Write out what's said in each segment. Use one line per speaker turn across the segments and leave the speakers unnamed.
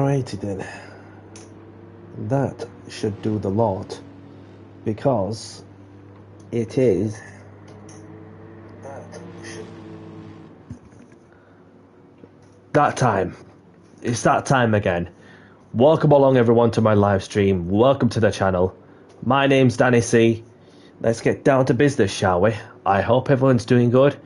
Alrighty then. That should do the lot, because it is that time. It's that time again. Welcome along everyone to my live stream. Welcome to the channel. My name's Danny C. Let's get down to business, shall we? I hope everyone's doing good.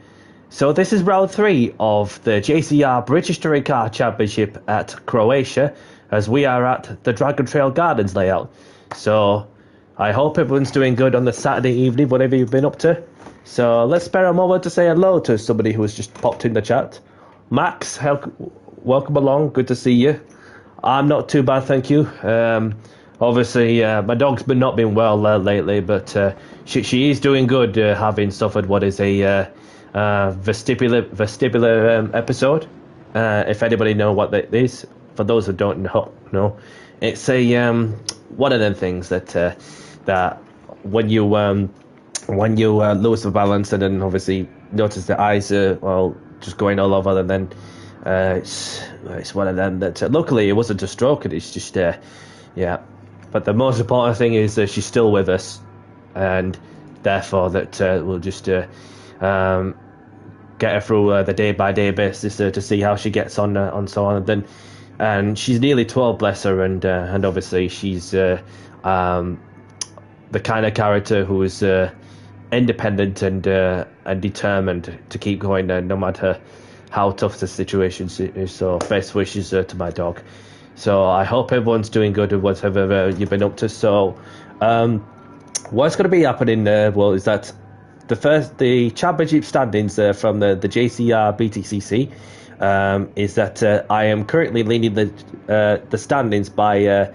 So this is round 3 of the JCR British Touring Car Championship at Croatia, as we are at the Dragon Trail Gardens layout. So I hope everyone's doing good on the Saturday evening, whatever you've been up to. So let's spare a moment to say hello to somebody who has just popped in the chat. Max, welcome along, good to see you. I'm not too bad, thank you. Obviously, my dog's not been well lately, but she is doing good, having suffered what is a vestibular episode. If anybody know what that is, for those who don't know, it's a one of them things that that when you lose the balance and then obviously notice the eyes are just going all over, and then it's one of them that luckily it wasn't a stroke, and it's just yeah. But the most important thing is that she's still with us, and therefore that we'll just get her through the day-by-day basis to see how she gets on so on. And she's nearly 12, bless her, and obviously she's the kind of character who is independent and determined to keep going, no matter how tough the situation is. So best wishes to my dog. So I hope everyone's doing good with whatever you've been up to. So what's going to be happening well is that the championship standings from the JCR BTCC is that I am currently leading the standings by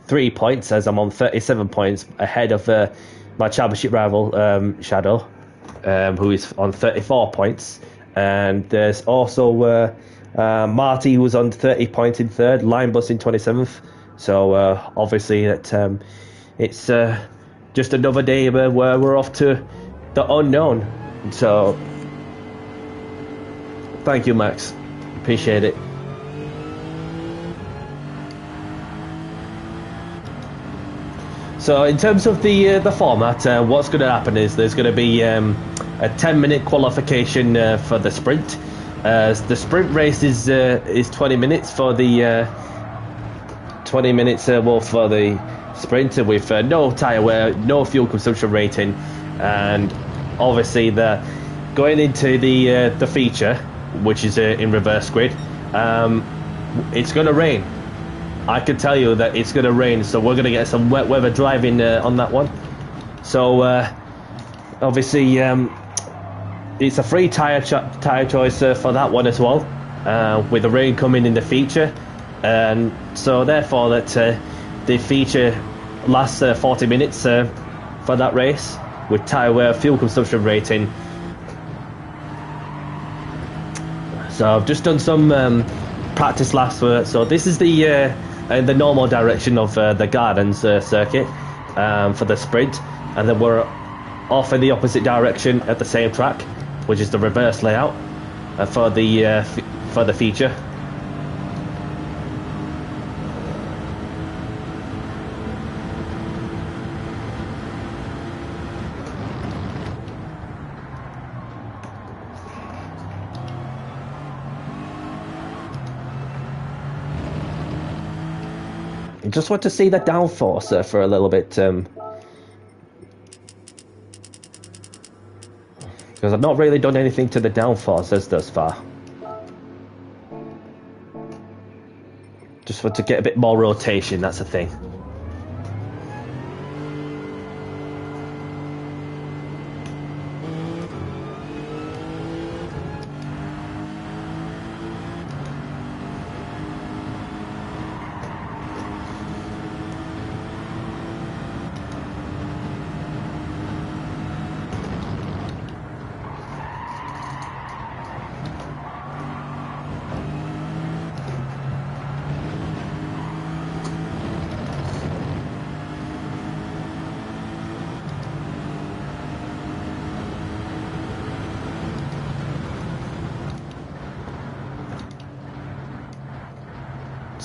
3 points, as I'm on 37 points ahead of my championship rival Shadow, who is on 34 points. And there's also Marty, who's on 30 points in third, Linebus in 27th. So obviously that it's just another day where we're off to the unknown. So thank you, Max, appreciate it. So in terms of the format, what's going to happen is there's going to be a 10-minute qualification for the sprint. The sprint race is 20 minutes for the 20 minutes for the sprint, with no tyre wear, no fuel consumption rating, and obviously going into the feature, which is in reverse grid. It's going to rain. I can tell you that it's going to rain, so we're going to get some wet weather driving on that one. So obviously it's a free tyre choice for that one as well, with the rain coming in the feature. And so therefore that the feature lasts 40 minutes for that race, with tyre wear, fuel consumption rating. So I've just done some practice laps for it. So this is the in the normal direction of the Gardens circuit for the sprint, and then we're off in the opposite direction at the same track, which is the reverse layout for the feature. I just want to see the downforce for a little bit, because I've not really done anything to the downforce thus far. Just want to get a bit more rotation, that's the thing.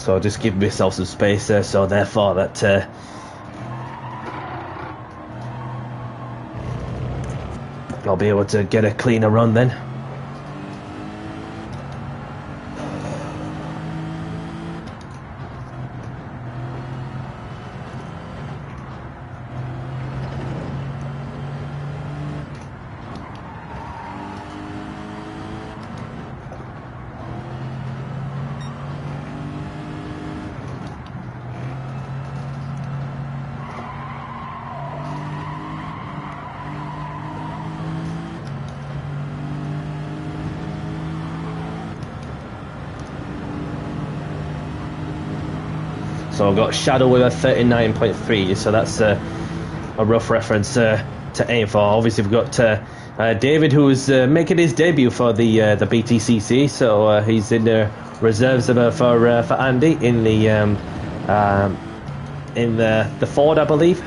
So just give myself some space there, so therefore that I'll be able to get a cleaner run then. So I've got Shadow with a 39.3, so that's a rough reference to aim for. Obviously we've got David, who's making his debut for the BTCC, so he's in the reserves for Andy in the Ford, I believe.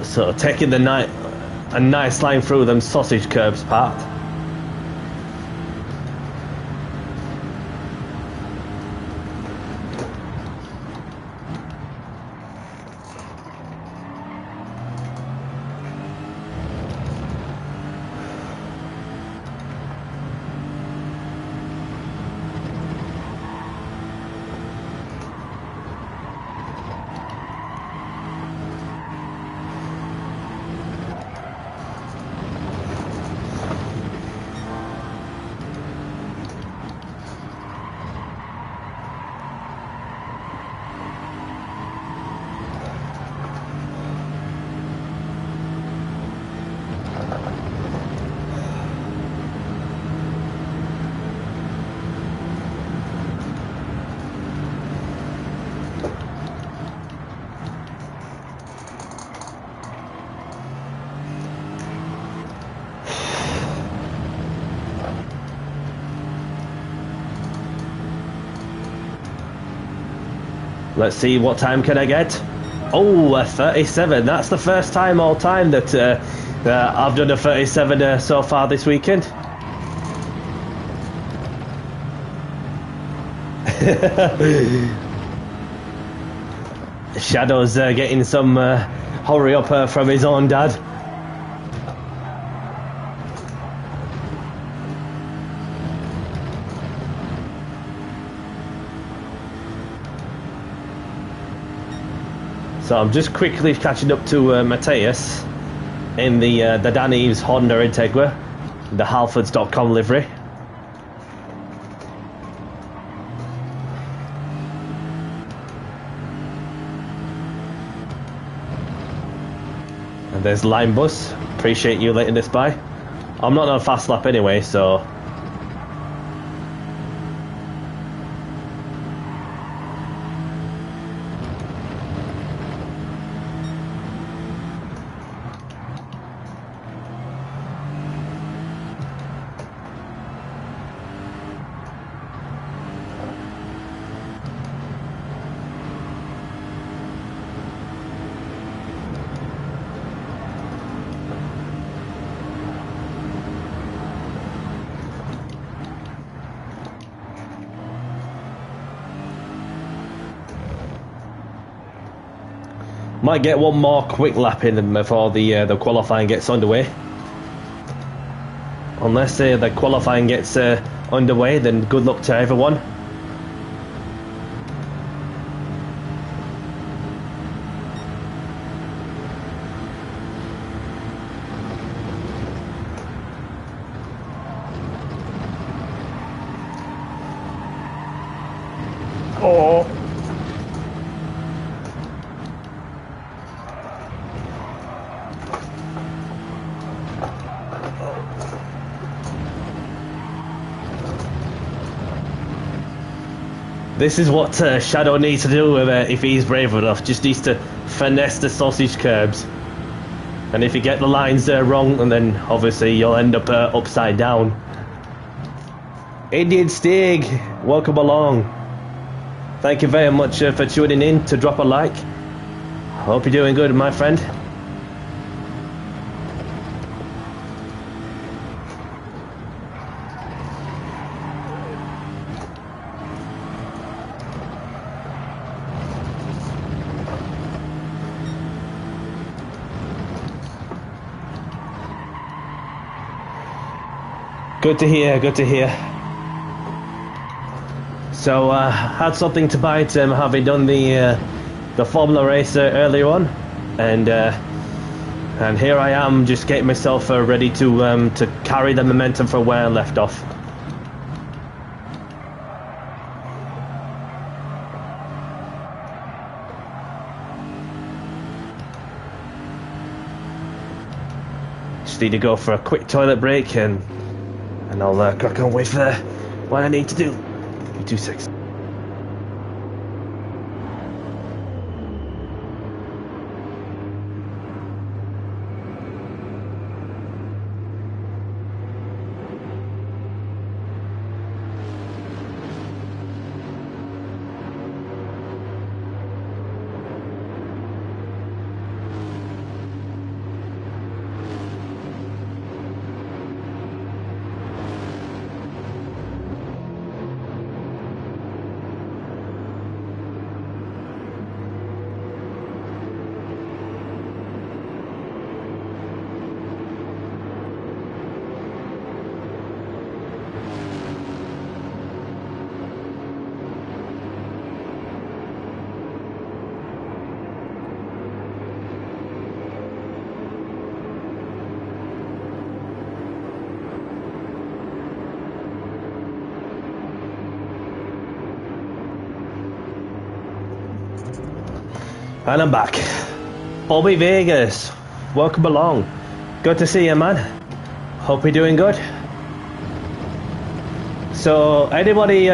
So taking a nice line through them sausage curbs part. Let's see, what time can I get? Oh, a 37. That's the first time all time that I've done a 37 so far this weekend. Shadow's getting some hurry up from his own dad. So I'm just quickly catching up to Matthias. in the Dan Eves Honda Integra, the Halfords.com livery. And there's Line Bus. Appreciate you letting this by. I'm not on a fast lap anyway, so. Might get one more quick lap in before the qualifying gets underway. Unless the qualifying gets underway, then good luck to everyone. Oh. This is what Shadow needs to do if he's brave enough. Just needs to finesse the sausage curbs. And if you get the lines wrong, and then obviously you'll end up upside down. Indian Stig, welcome along. Thank you very much for tuning in. To drop a like. Hope you're doing good, my friend. Good to hear, good to hear. So, had something to bite having done the Formula race earlier on, and here I am just getting myself ready to carry the momentum from where I left off. Just need to go for a quick toilet break and I'll crack on with what I need to do. 2-6. And I'm back. Bobby Vegas, welcome along. Good to see you, man. Hope you're doing good. So, anybody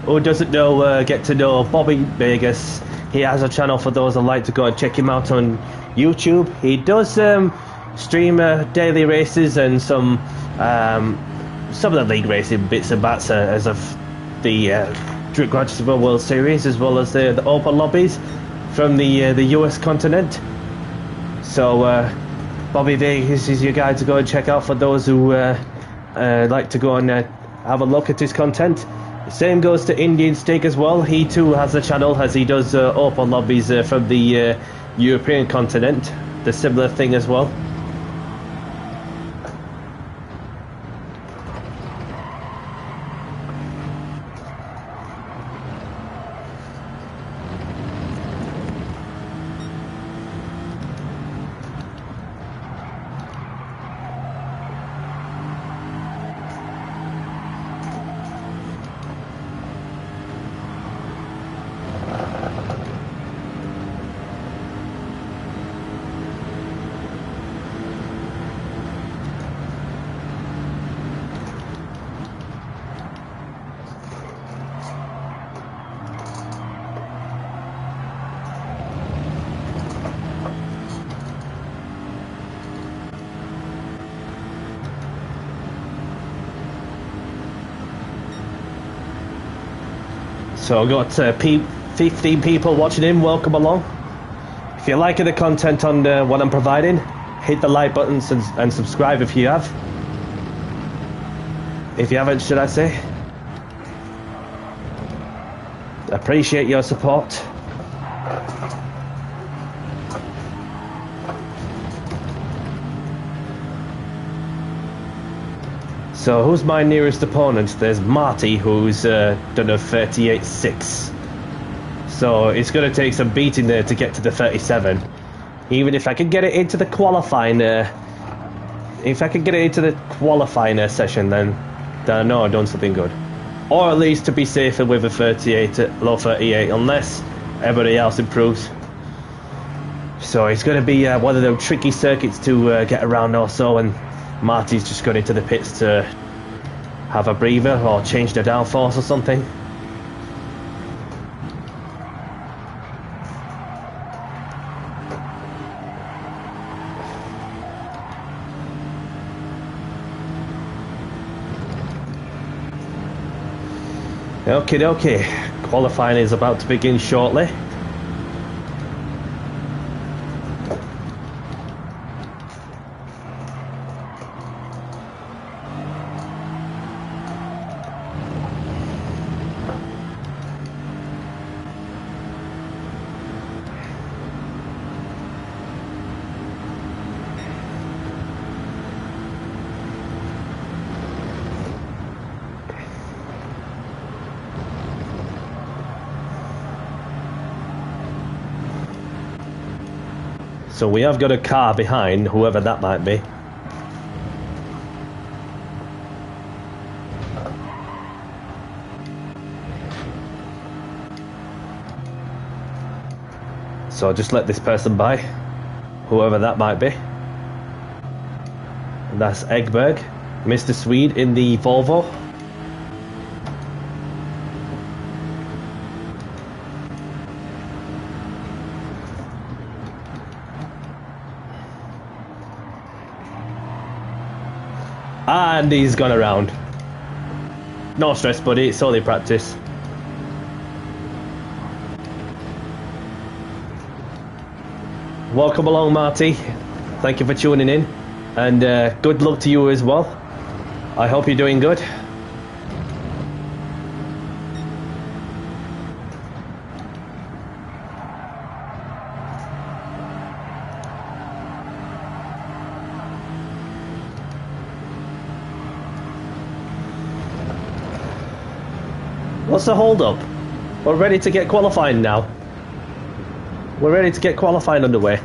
who doesn't know, get to know Bobby Vegas. He has a channel for those that like to go and check him out on YouTube. He does stream daily races and some of the league racing bits and bats as of the Croatia World Series, as well as the open lobbies from the US continent. So Bobby Vegas is your guy to go and check out for those who like to go and have a look at his content. Same goes to Indian Steak as well. He too has a channel, as he does open lobbies from the European continent. The similar thing as well. So I've got 15 people watching in. Welcome along. If you're liking the content on what I'm providing, hit the like button and subscribe if you have. If you haven't, should I say. Appreciate your support. So who's my nearest opponent? There's Marty, who's done a 38.6. So it's going to take some beating there to get to the 37. Even if I can get it into the qualifying, session, then I know I've done something good. Or at least to be safer with a 38, low 38, unless everybody else improves. So it's going to be one of those tricky circuits to get around also, and Marty's just going into the pits to have a breather or change the downforce or something. Okay, qualifying is about to begin shortly. So we have got a car behind, whoever that might be. So I'll just let this person by, whoever that might be. And that's Egberg, Mr. Swede in the Volvo. And he's gone around. No stress, buddy, it's only practice. Welcome along, Marty. Thank you for tuning in. And good luck to you as well. I hope you're doing good. What's the hold up? We're ready to get qualifying now. We're ready to get qualifying underway.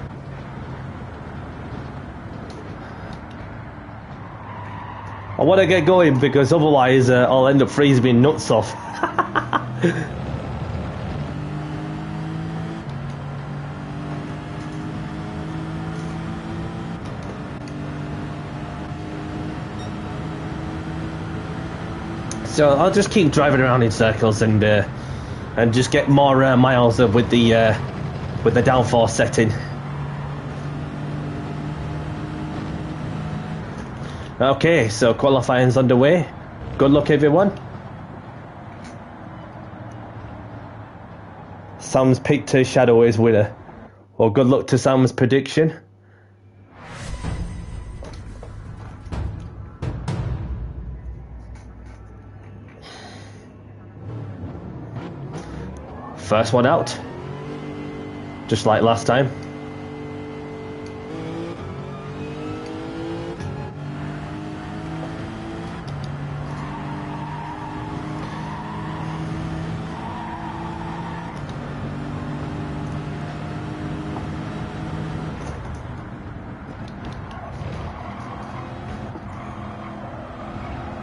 I want to get going because otherwise I'll end up freezing my nuts off. So I'll just keep driving around in circles and just get more miles with the downforce setting. Okay, so qualifying's underway. Good luck, everyone. Sam's picked Shadow as winner. Well, good luck to Sam's prediction. First one out, just like last time.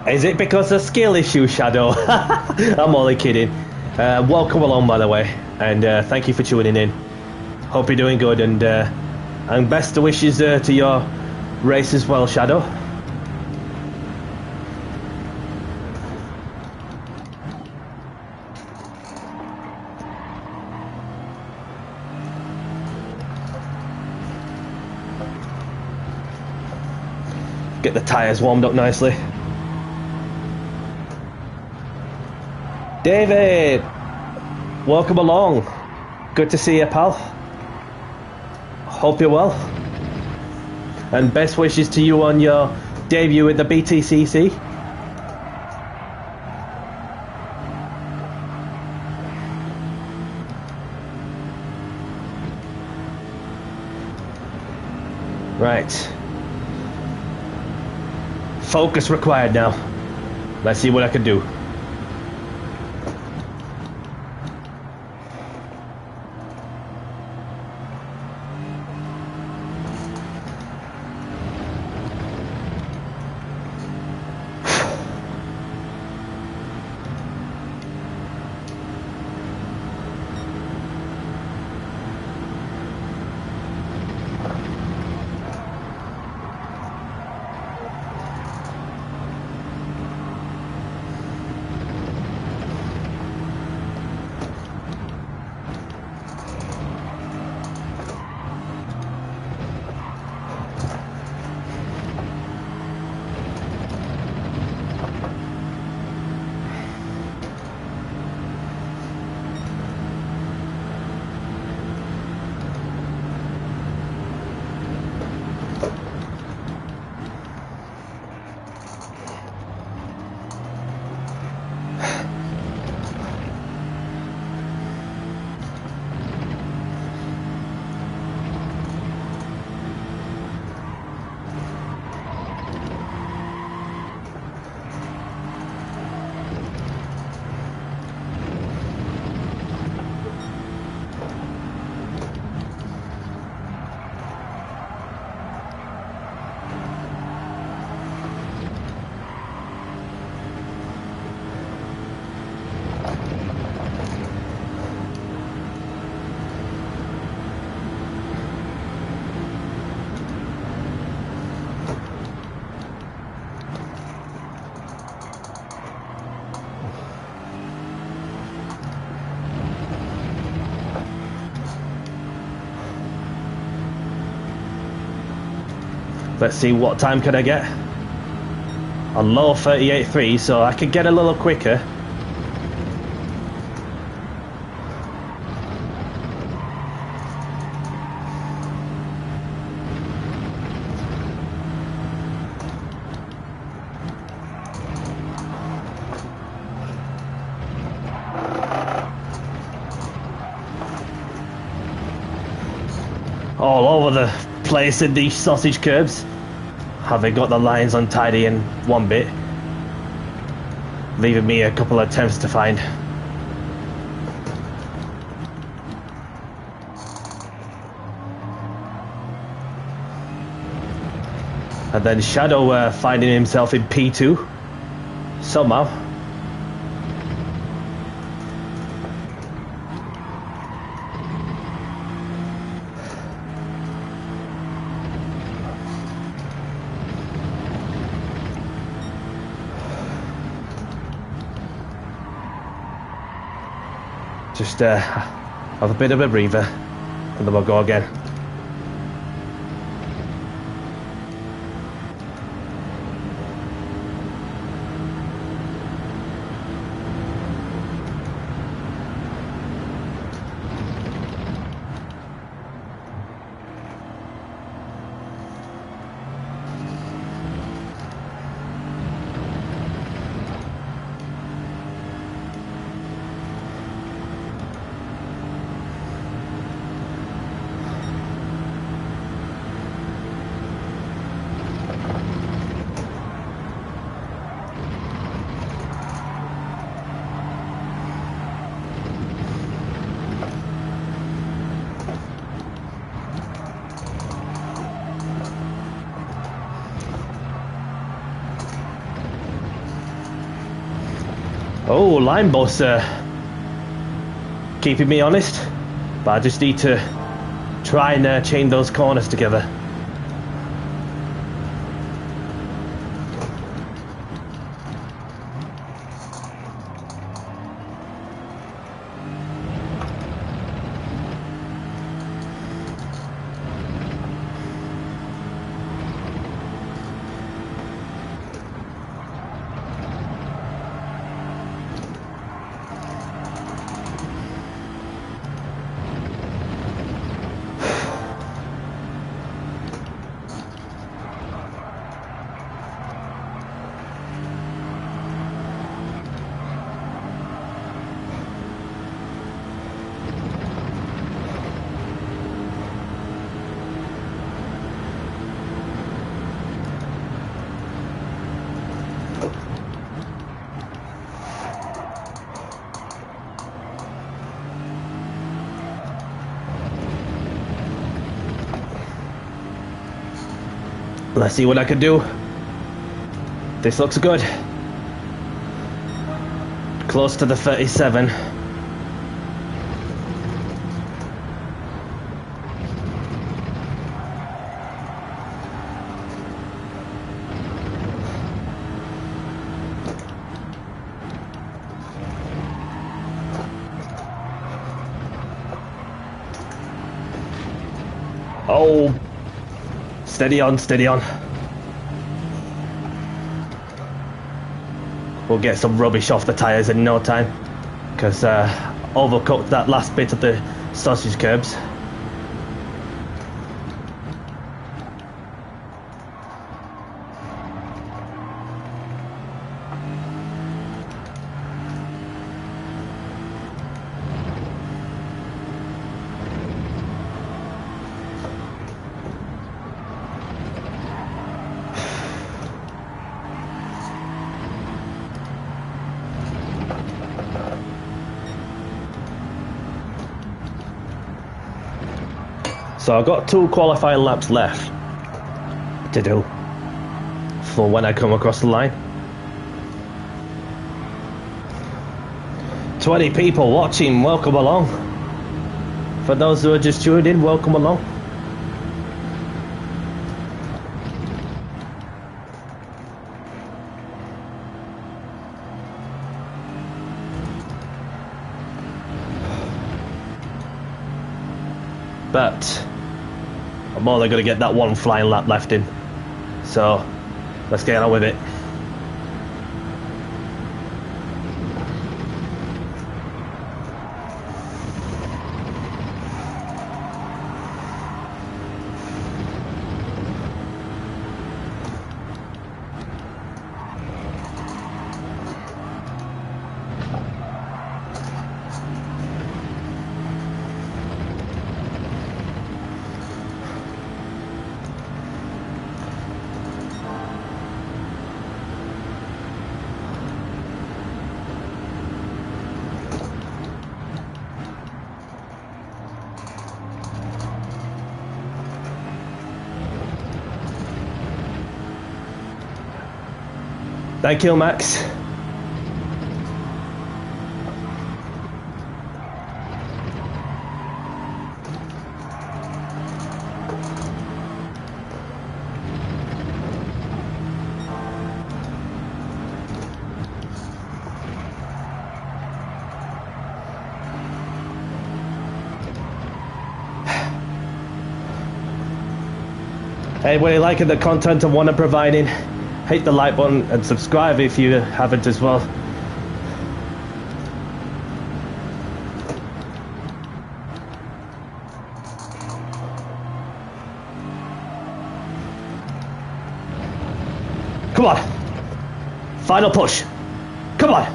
Is it because of skill issue, Shadow? I'm only kidding. Welcome along, by the way, and thank you for tuning in. Hope you're doing good, and best wishes to your race as well, Shadow. Get the tyres warmed up nicely. David! Welcome along. Good to see you, pal. Hope you're well. And best wishes to you on your debut at the BTCC. Right. Focus required now. Let's see what I can do. Let's see, what time can I get? A low 38.3, so I could get a little quicker. All over the place in these sausage curbs. Have they got the lines untidy in one bit, leaving me a couple of attempts to find. And then Shadow finding himself in P2 somehow. Just have a bit of a breather, and then we'll go again. Oh, line boss keeping me honest, but I just need to try and chain those corners together. Let's see what I can do. This looks good. Close to the 37. Oh, steady on, steady on. We'll get some rubbish off the tyres in no time, because overcooked that last bit of the sausage curbs. So I've got 2 qualifying laps left to do for when I come across the line. 20 people watching, welcome along. For those who are just tuned in, welcome along. But I'm only going to get that 1 flying lap left in. So let's get on with it. Thank you, Max. Anybody liking the content and want to providing? Hit the like button and subscribe if you haven't as well. Come on. Final push. Come on.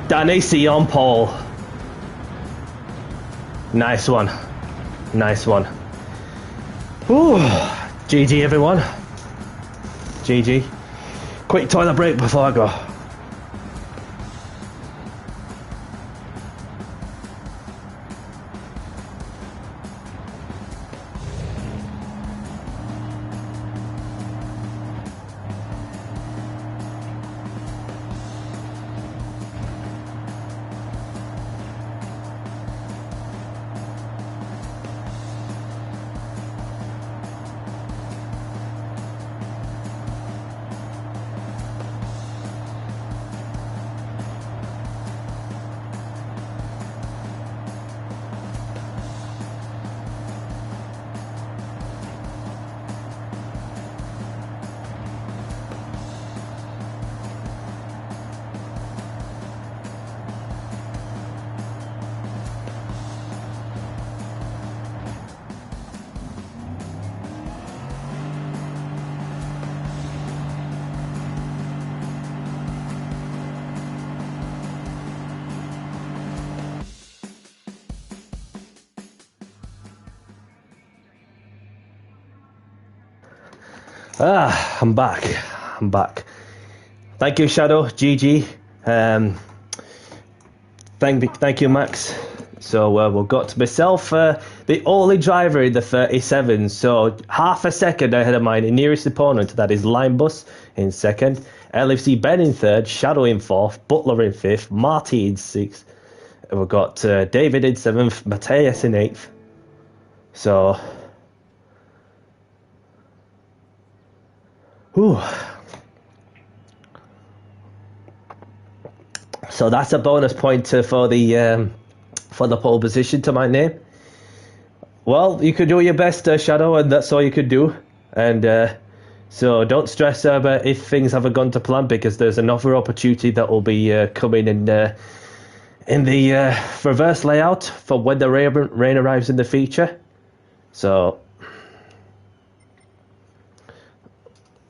Danisi on pole. Nice one. Nice one. Ooh, GG everyone. GG. Quick toilet break before I go. I'm back. I'm back. Thank you, Shadow. GG. Thank you, Max. So we've got myself, the only driver in the 37, so half a second ahead of my nearest opponent. That is Linebus in second, LFC Ben in third, Shadow in fourth, Butler in fifth, Marty in sixth. We've got David in seventh, Matthias in eighth. So, whew. So that's a bonus point for the pole position to my name. Well, you could do your best, Shadow, and that's all you could do. And so don't stress if things haven't gone to plan, because there's another opportunity that will be coming in the reverse layout for when the rain arrives in the feature. So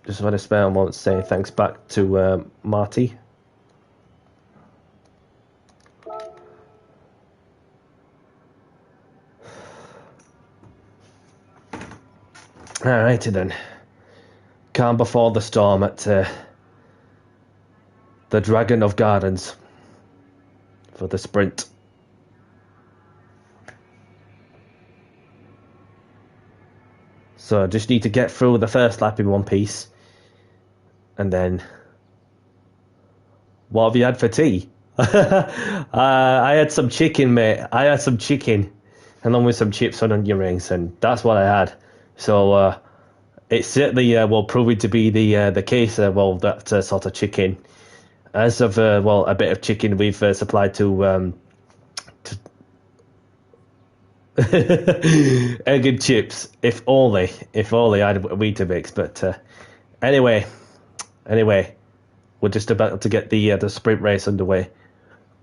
just want to spare a moment saying thanks back to Marty. Alrighty then. Calm before the storm at the Dragon of Gardens for the sprint. So I just need to get through the first lap in one piece. And then... What have you had for tea? I had some chicken, mate. I had some chicken. Along with some chips and onion rings. And that's what I had. So it's certainly proving to be the case. That sort of chicken, as of a bit of chicken we've supplied to egg and chips. If only I had Weetabix. But anyway, we're just about to get the sprint race underway.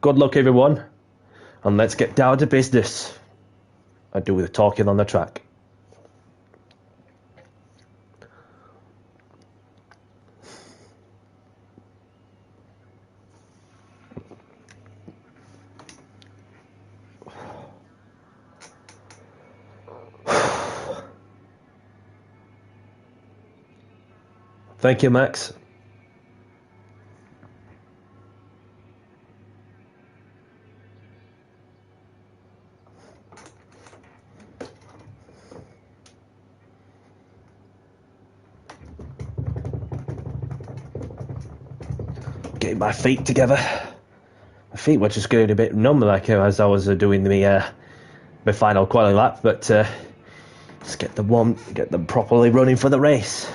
Good luck, everyone, and let's get down to business. I do the talking on the track. Thank you, Max. Getting my feet together. My feet were just going a bit numb, like as I was doing my final quality lap, but let's get them properly running for the race.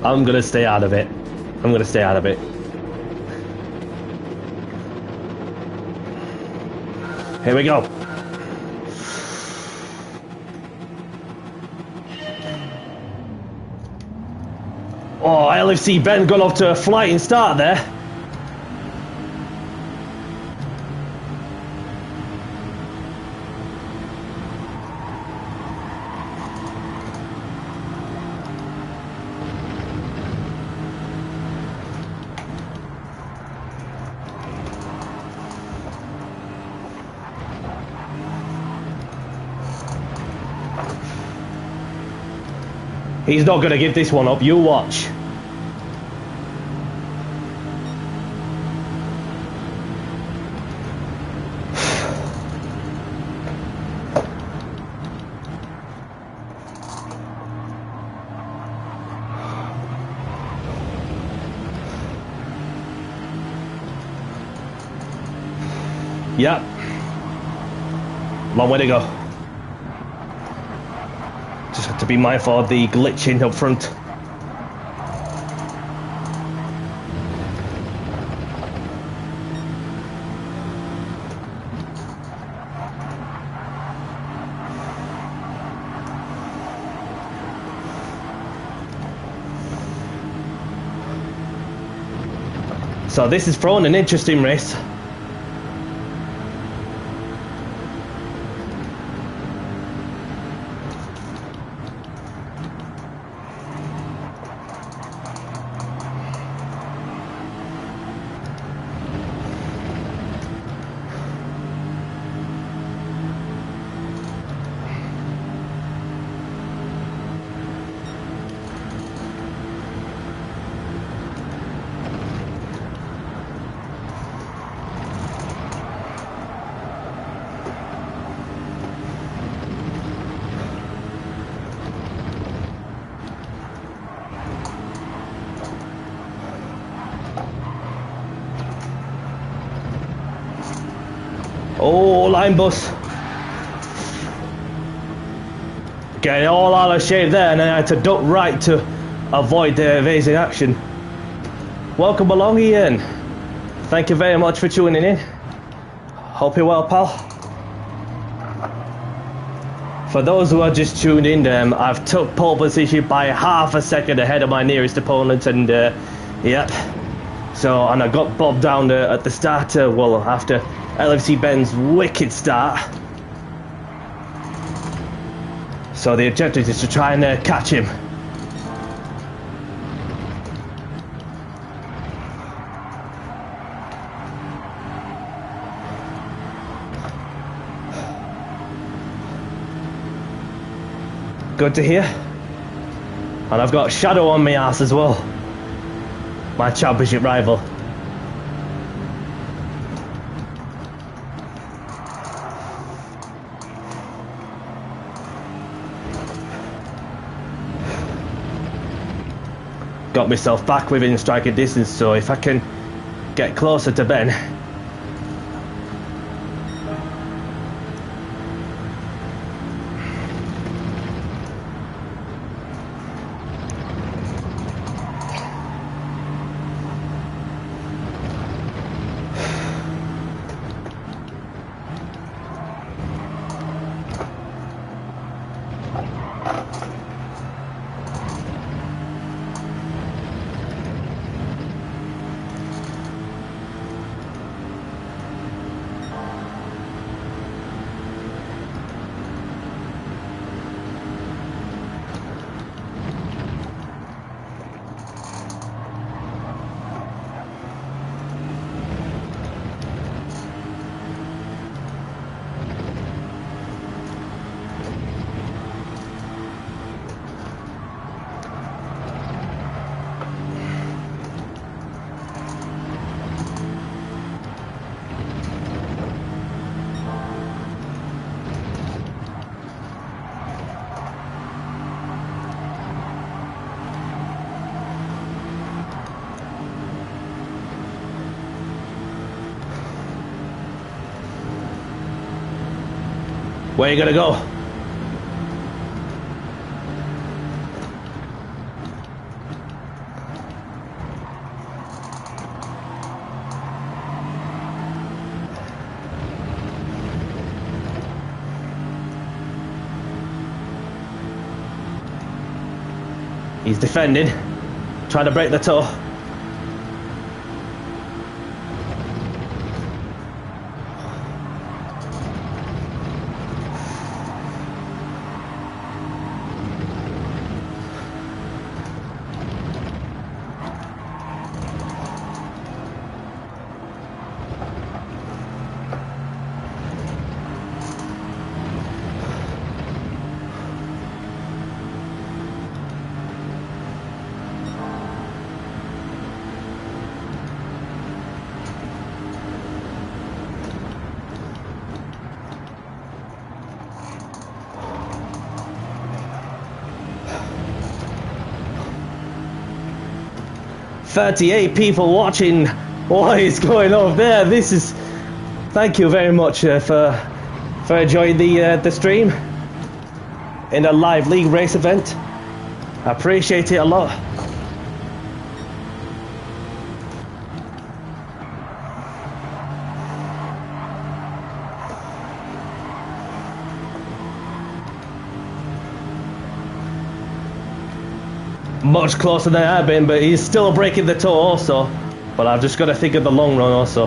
I'm gonna stay out of it. Here we go. Oh, LFC Ben got off to a flying start there. He's not going to give this one up, you watch. Yep. Long way to go. Just have to be mindful of the glitching up front. So this is throwing an interesting race. Line bus. Getting all out of shape there, and then I had to duck right to avoid the evasive action. Welcome along, Ian. Thank you very much for tuning in. Hope you're well, pal. For those who are just tuned in, I've took pole position by half a second ahead of my nearest opponent, and yep. So, and I got bobbed down at the start, well, after LFC Ben's wicked start. So the objective is to try and catch him. Good to hear. And I've got Shadow on my ass as well. My championship rival. Got myself back within striking distance, so if I can get closer to Ben. Where you gonna go? He's defending, trying to break the toe. "38 people watching. What is going on there? This is. Thank you very much for enjoying the stream in a live league race event. I appreciate it a lot. Much closer than I've been, but he's still breaking the toe also. But I've just got to think of the long run also.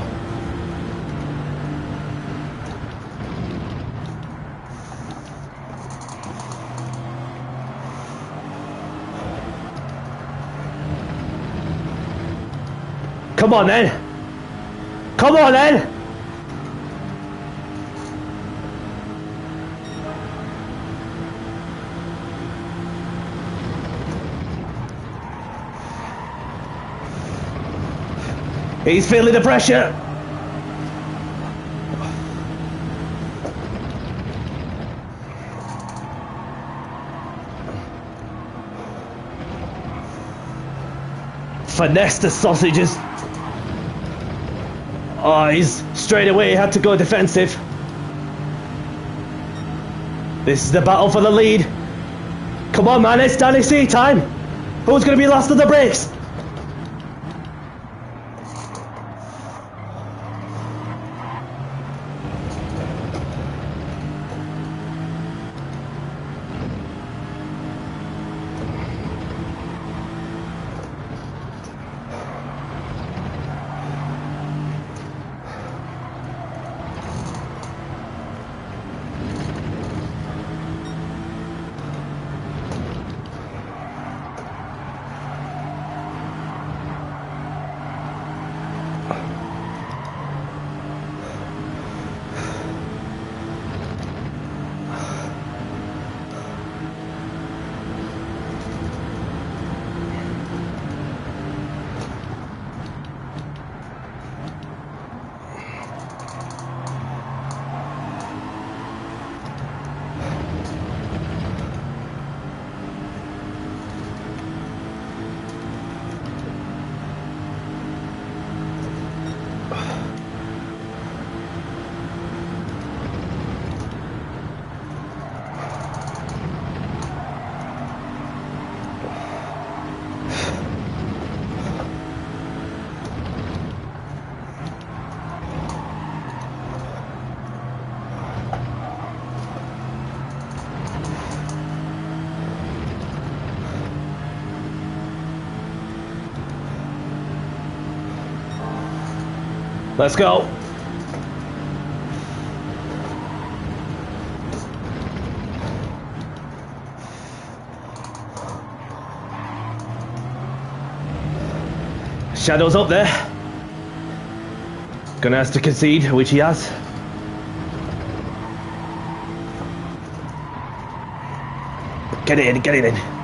Come on then! Come on then! He's feeling the pressure. Finesse the sausages. Oh, he's straight away had to go defensive. This is the battle for the lead. Come on, man, it's Danny C time. Who's going to be last of the brakes? Let's go. Shadow's up there. Gonna have to concede, which he has. Get it in, get it in.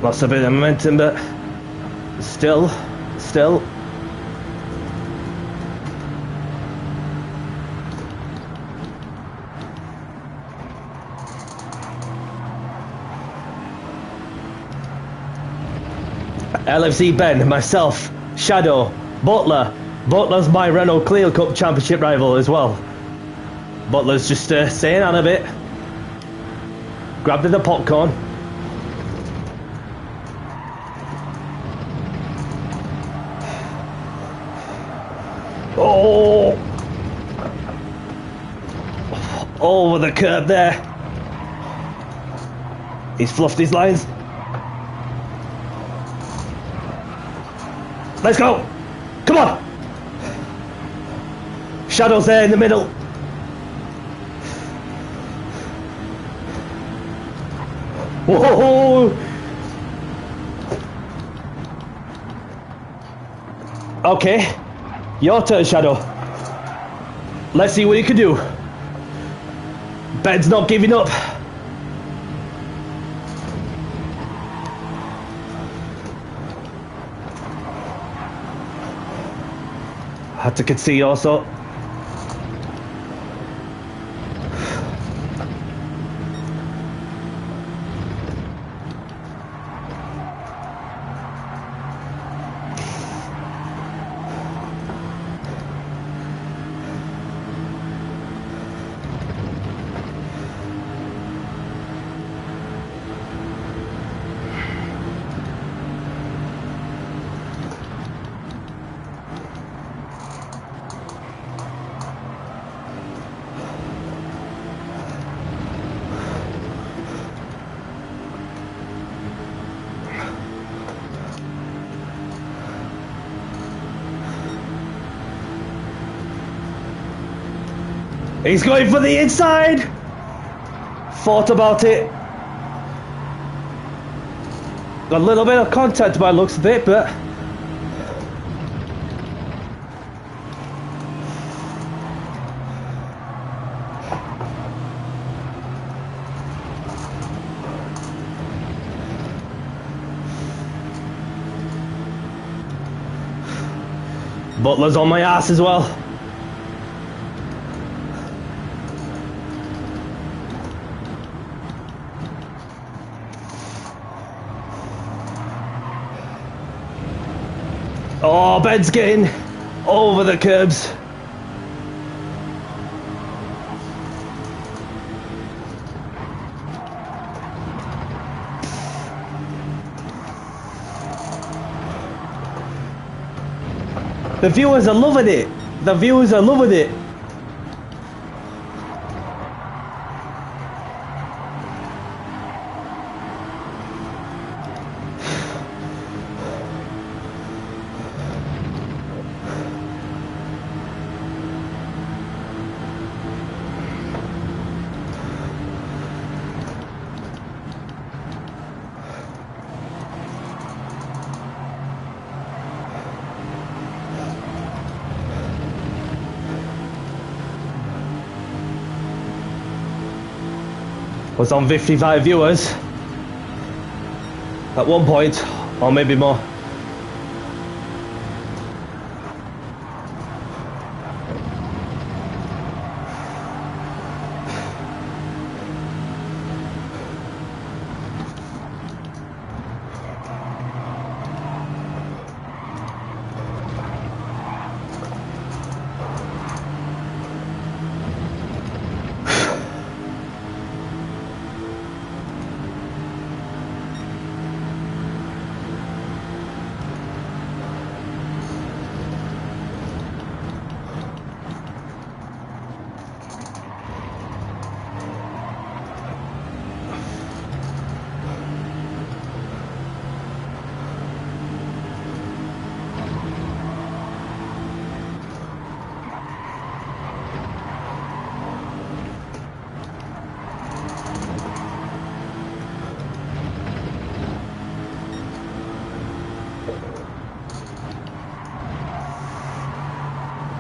Lost a bit of momentum, but still. LFC Ben, myself, Shadow, Butler. Butler's my Renault Clio Cup Championship rival as well. Butler's just staying on a bit. Grabbed the popcorn. Oh! Over the curb there. He's fluffed his lines. Let's go! Come on! Shadow's there in the middle. Whoa! Okay. Your turn, Shadow. Let's see what he can do. Ben's not giving up. Had to concede also. He's going for the inside. Thought about it. A little bit of contact by the looks of it, but Butler's on my ass as well. Oh, Ben's getting over the curbs. The viewers are loving it. The viewers are loving it. Was on 55 viewers at one point, or maybe more.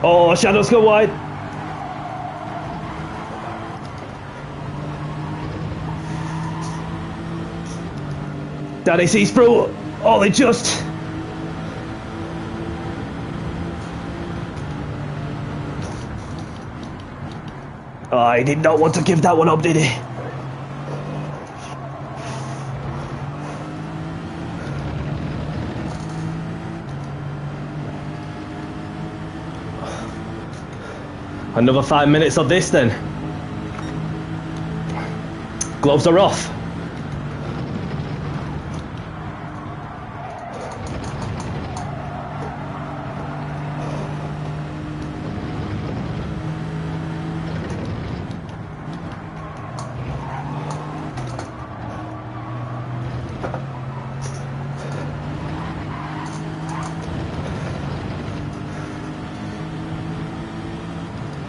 Oh, shadows go wide. Daddy sees through. Oh, they just. Oh, he did not want to give that one up, did he? Another 5 minutes of this then. Gloves are off.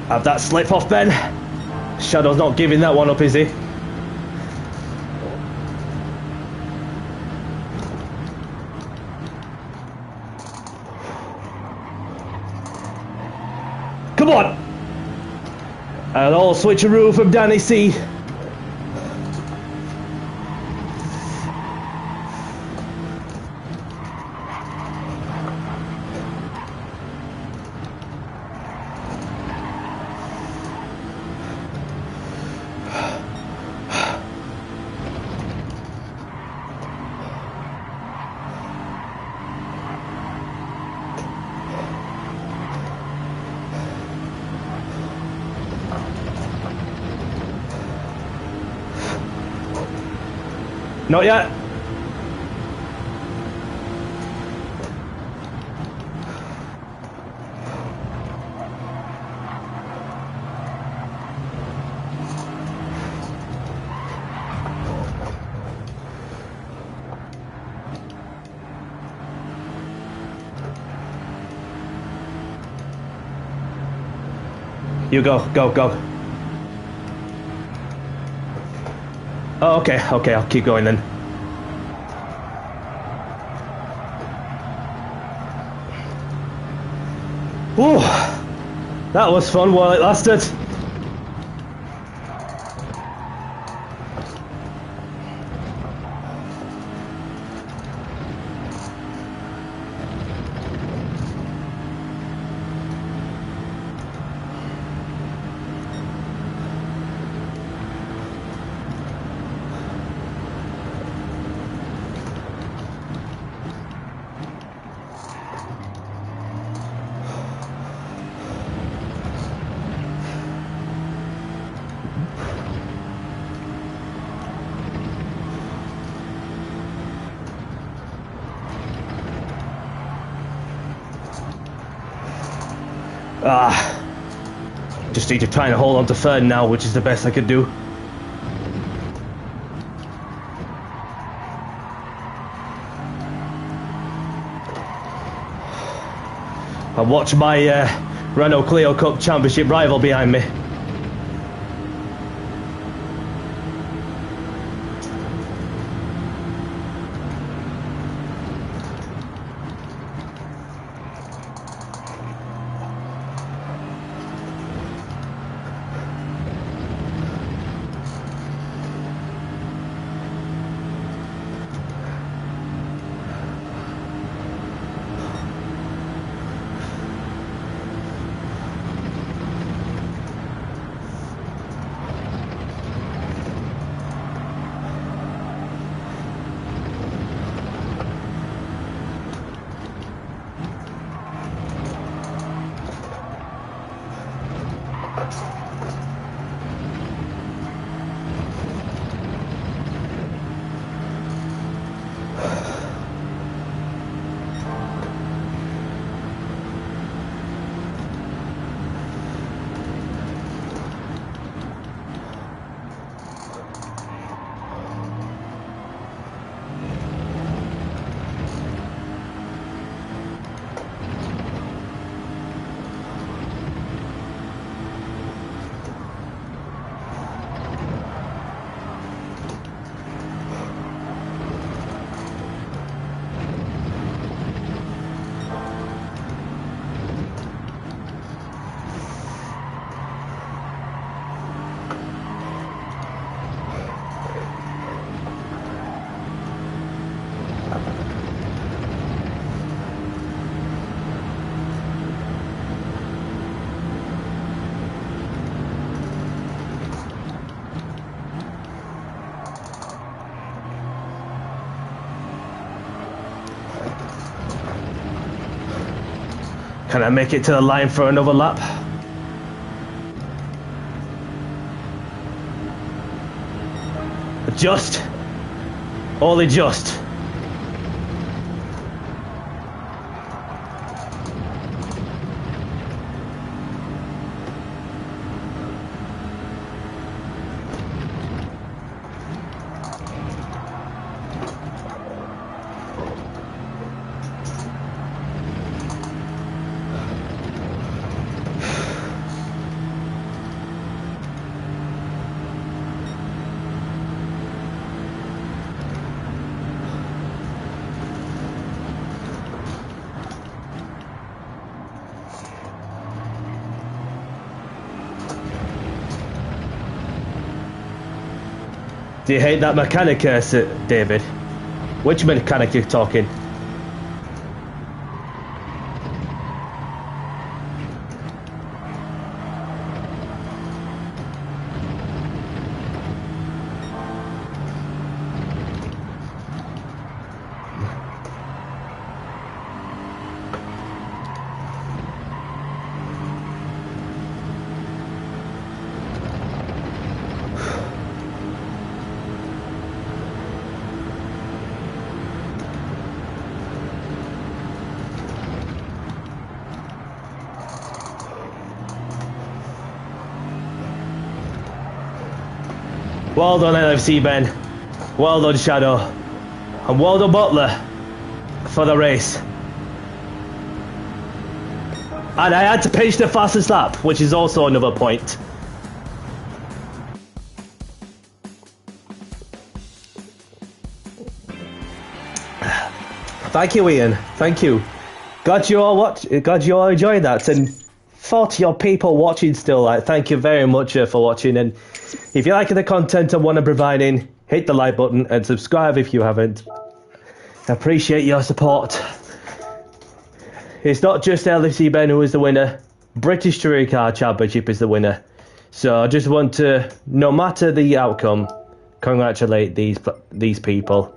Have that slip off, Ben. Shadow's not giving that one up, is he? Come on! An all switcheroo from Danny C. Not yet. You go, go, go. Oh, okay, okay, I'll keep going then. Whew, that was fun while it lasted. Just need to try and hold on to third now, which is the best I could do. I watch my Renault Clio Cup Championship rival behind me. Can I make it to the line for another lap? Just. Only just. Do you hate that mechanic, David? Which mechanic are you talking? Well done, LFC Ben. Well done, Shadow. And well done, Butler, for the race. And I had to pitch the fastest lap, which is also another point. Thank you, Ian. Thank you. Glad you all enjoyed that, and 40 odd people watching still. Thank you very much for watching, and if you like the content I want to providing, hit the like button and subscribe if you haven't. I appreciate your support. It's not just LFC Ben who is the winner. British Touring Car Championship is the winner. So I just want to, no matter the outcome, congratulate these people.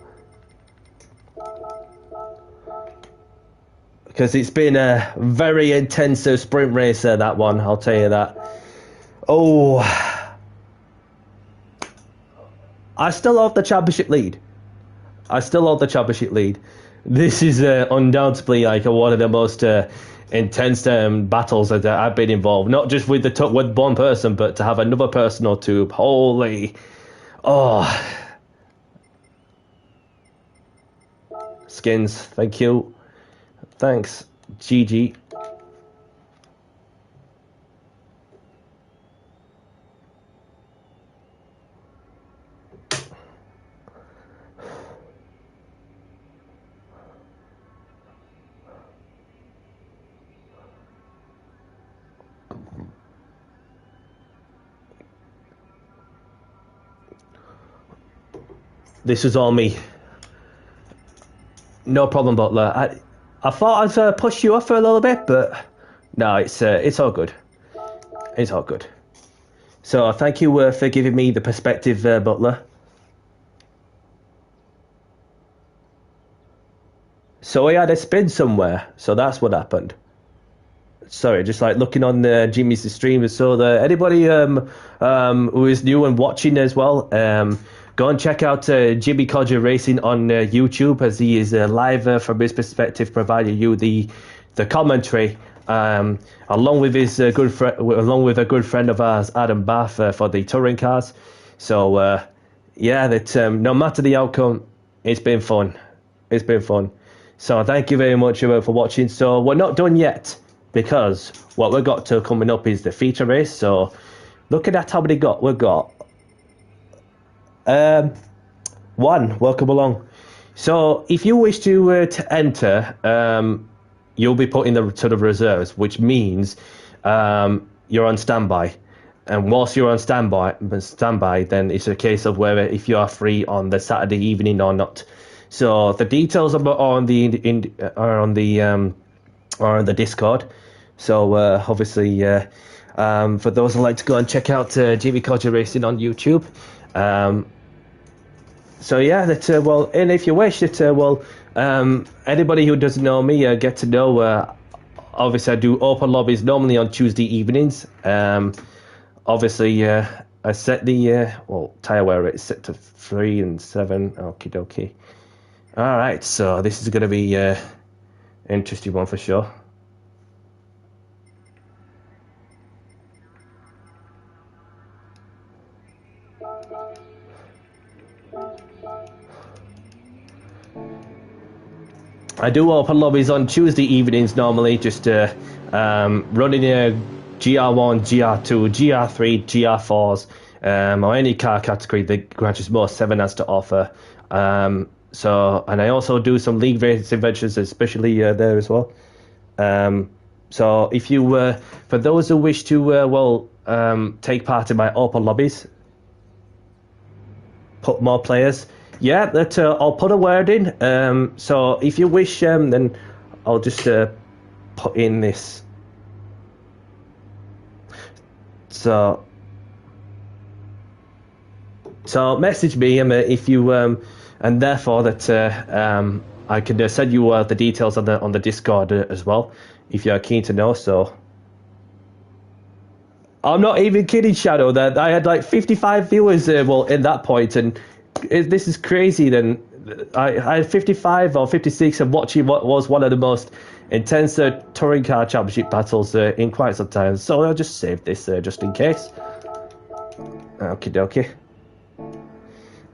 Because it's been a very intensive sprint race, that one, I'll tell you that. Oh, I still hold the championship lead. This is undoubtedly like one of the most intense battles that I've been involved. Not just with with one person, but to have another person or two. Holy, oh, skins. Thank you, thanks, GG. This was all me. No problem, Butler. I thought I'd push you off for a little bit, but no, it's all good. It's all good. So thank you for giving me the perspective, Butler. So he had a spin somewhere, so that's what happened. Sorry, just like looking on Jimmy's stream, so that anybody who is new and watching as well, go and check out Jimmy Codger Racing on YouTube, as he is live from his perspective, providing you the commentary, along with his along with a good friend of ours, Adam Bath, for the touring cars. So yeah, that no matter the outcome, it's been fun. It's been fun. So thank you very much for watching. So we're not done yet, because what we've got to coming up is the feature race. So looking at how many we've got. One, welcome along. So if you wish to enter, you'll be put in the sort of reserves, which means you're on standby. And whilst you're on standby, then it's a case of whether if you are free on the Saturday evening or not. So the details are on the Discord. So obviously, for those who like to go and check out Jimmy Codger Racing on YouTube. So yeah, well, and if you wish anybody who doesn't know me, get to know. Obviously, I do open lobbies normally on Tuesday evenings. Obviously, I set the tire wear rate set to 3 and 7. Okie dokie. All right, so this is going to be interesting one for sure. I do open lobbies on Tuesday evenings normally, just running a GR1, GR2, GR3, GR4s, or any car category that Gran Turismo 7 has to offer. So, and I also do some league racing ventures, especially there as well. So if you, for those who wish to, take part in my open lobbies, put more players. Yeah, that I'll put a word in. So if you wish, then I'll just put in this. So message me if you and therefore that I can send you the details on the Discord as well if you're keen to know. So I'm not even kidding, Shadow. That I had like 55 viewers. In that point, and this is crazy. Then I had 55 or 56 and watching what was one of the most intense touring car championship battles in quite some time. So I'll just save this just in case. Okie dokie.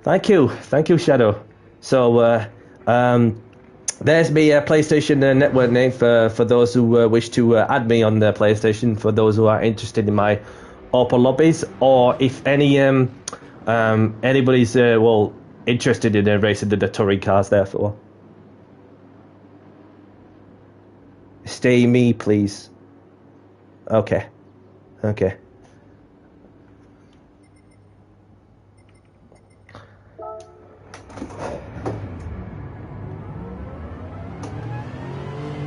Thank you, Shadow. So there's me PlayStation Network name for those who wish to add me on the PlayStation. For those who are interested in my open lobbies, or if anybody's interested in racing the touring cars, therefore. Stay me, please. Okay.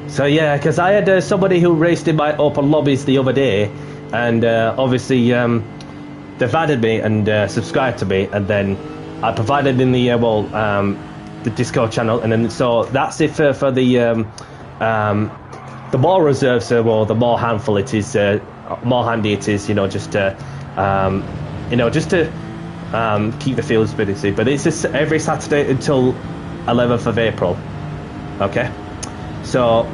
So yeah, because I had somebody who raced in my open lobbies the other day, and obviously they've added me and subscribed to me, and then I provided in the Discord channel, and then so that's it for the more reserves, the more handful it is, more handy it is, just to keep the fields busy. But it's just every Saturday until 11th of April. Okay, so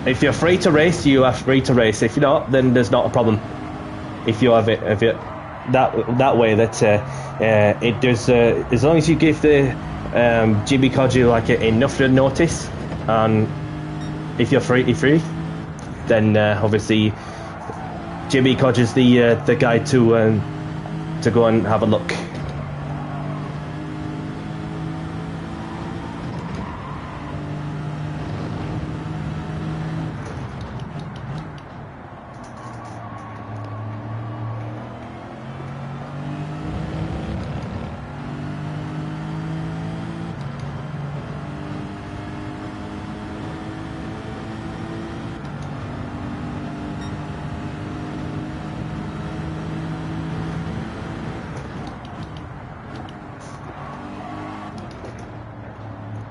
if you're free to race, you are free to race. If you're not, then there's not a problem. If you have it, that way that it does, as long as you give the GB Kodju like enough notice, and if you're free, then obviously GB Kodju's the guy to go and have a look.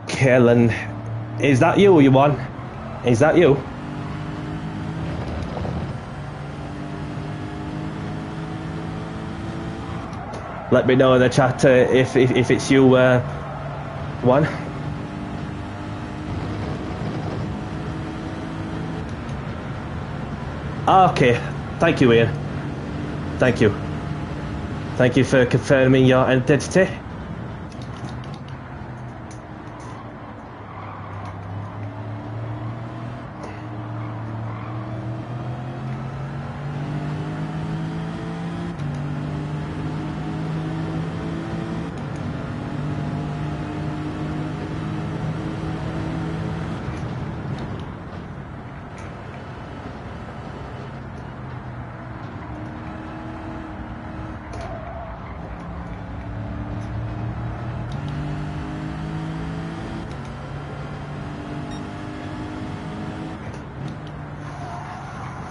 Kellen, is that you, you won? Is that you? Let me know in the chat if it's you, one. Okay, thank you, Ian. Thank you. Thank you for confirming your identity.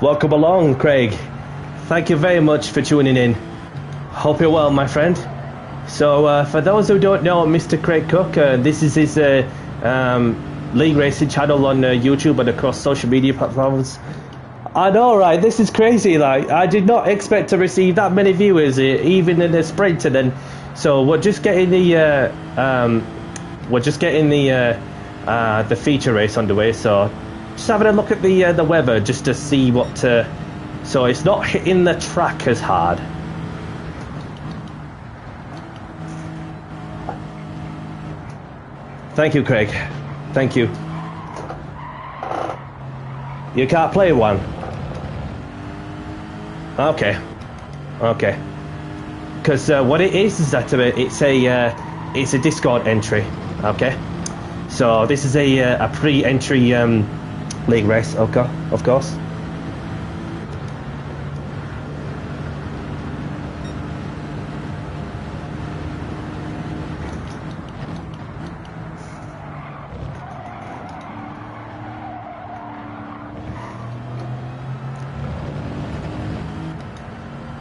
Welcome along, Craig. Thank you very much for tuning in. Hope you're well, my friend. So, for those who don't know Mr. Craig Cook, this is his league racing channel on YouTube and across social media platforms. I know, right? This is crazy. Like, I did not expect to receive that many viewers, even in a sprint. And then, so we're just getting the the feature race underway. So. Just having a look at the weather just to see what. So it's not hitting the track as hard. Thank you, Craig. Thank you. You can't play one. Okay. Okay. Because what it is that it's a Discord entry. Okay. So this is a pre-entry league race, okay, of course.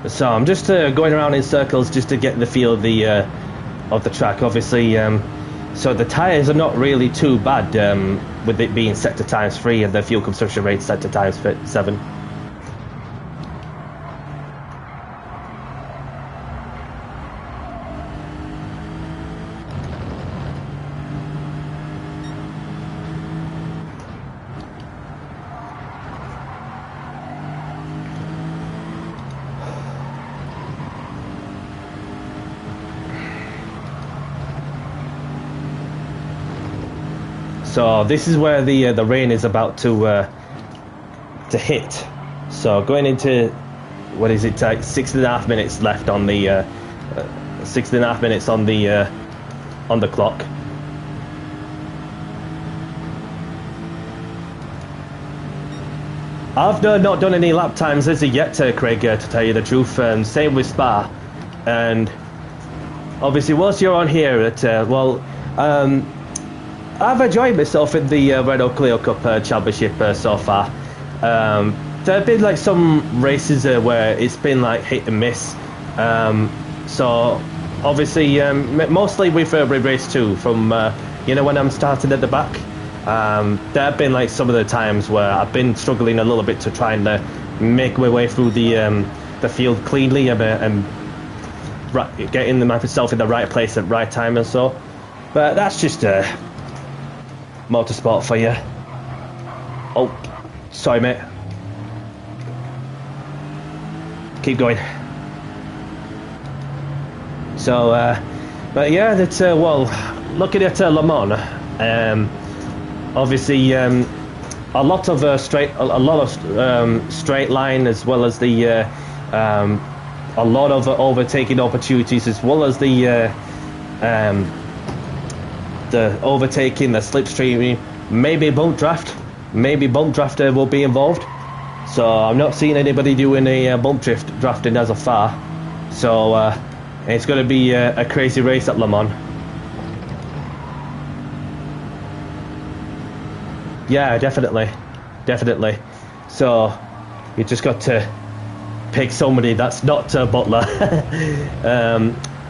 So I'm just going around in circles just to get the feel of the track. Obviously, so the tyres are not really too bad. With it being set to ×3 and the fuel consumption rate set to ×7. So this is where the rain is about to hit. So going into, what is it, like 6.5 minutes left on the 6.5 minutes on the clock. I've not done any lap times as of yet, Craig, to tell you the truth. Same with Spa, and obviously whilst you're on here at I've enjoyed myself in the Renault Clio Cup Championship so far. There have been like some races where it's been like hit and miss. So obviously, mostly with race 2 from when I'm starting at the back. There have been like some of the times where I've been struggling a little bit to try and make my way through the field cleanly and getting myself in the right place at the right time and so. But that's just motorsport for you. Oh, sorry, mate. Keep going. So, but yeah, that's well, looking at Le Mans. Obviously, a lot of straight line, as well as a lot of overtaking opportunities, as well as the overtaking, the slipstreaming, maybe bump draft. Maybe bump drafter will be involved. So I'm not seeing anybody doing a bump drafting as of far. So it's going to be a crazy race at Le Mans. Yeah, definitely. So you just got to pick somebody that's not Butler.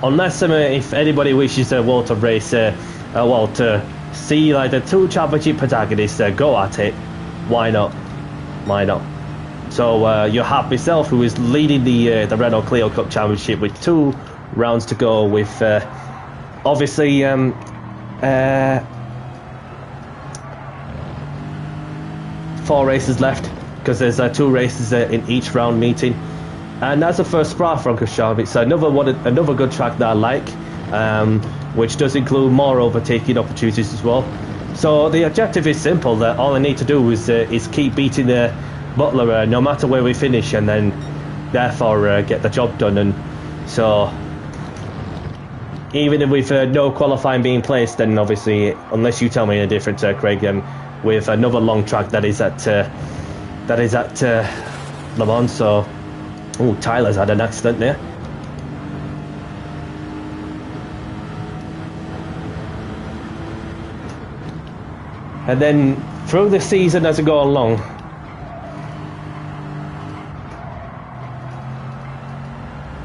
Unless if anybody wishes to race, to see like the two championship protagonists go at it, why not? So you have myself, who is leading the Renault Clio Cup Championship with 2 rounds to go, with obviously 4 races left, because there's 2 races in each round meeting. And as a first Spa-Francorchamps, it's another good track that I like, which does include more overtaking opportunities as well. So the objective is simple: that all I need to do is keep beating Butler no matter where we finish, and then therefore get the job done. And so even with no qualifying being placed, then obviously, unless you tell me any different, Craig, with another long track that is at Le Mans. So, oh, Tyler's had an accident there. And then through the season as it goes along,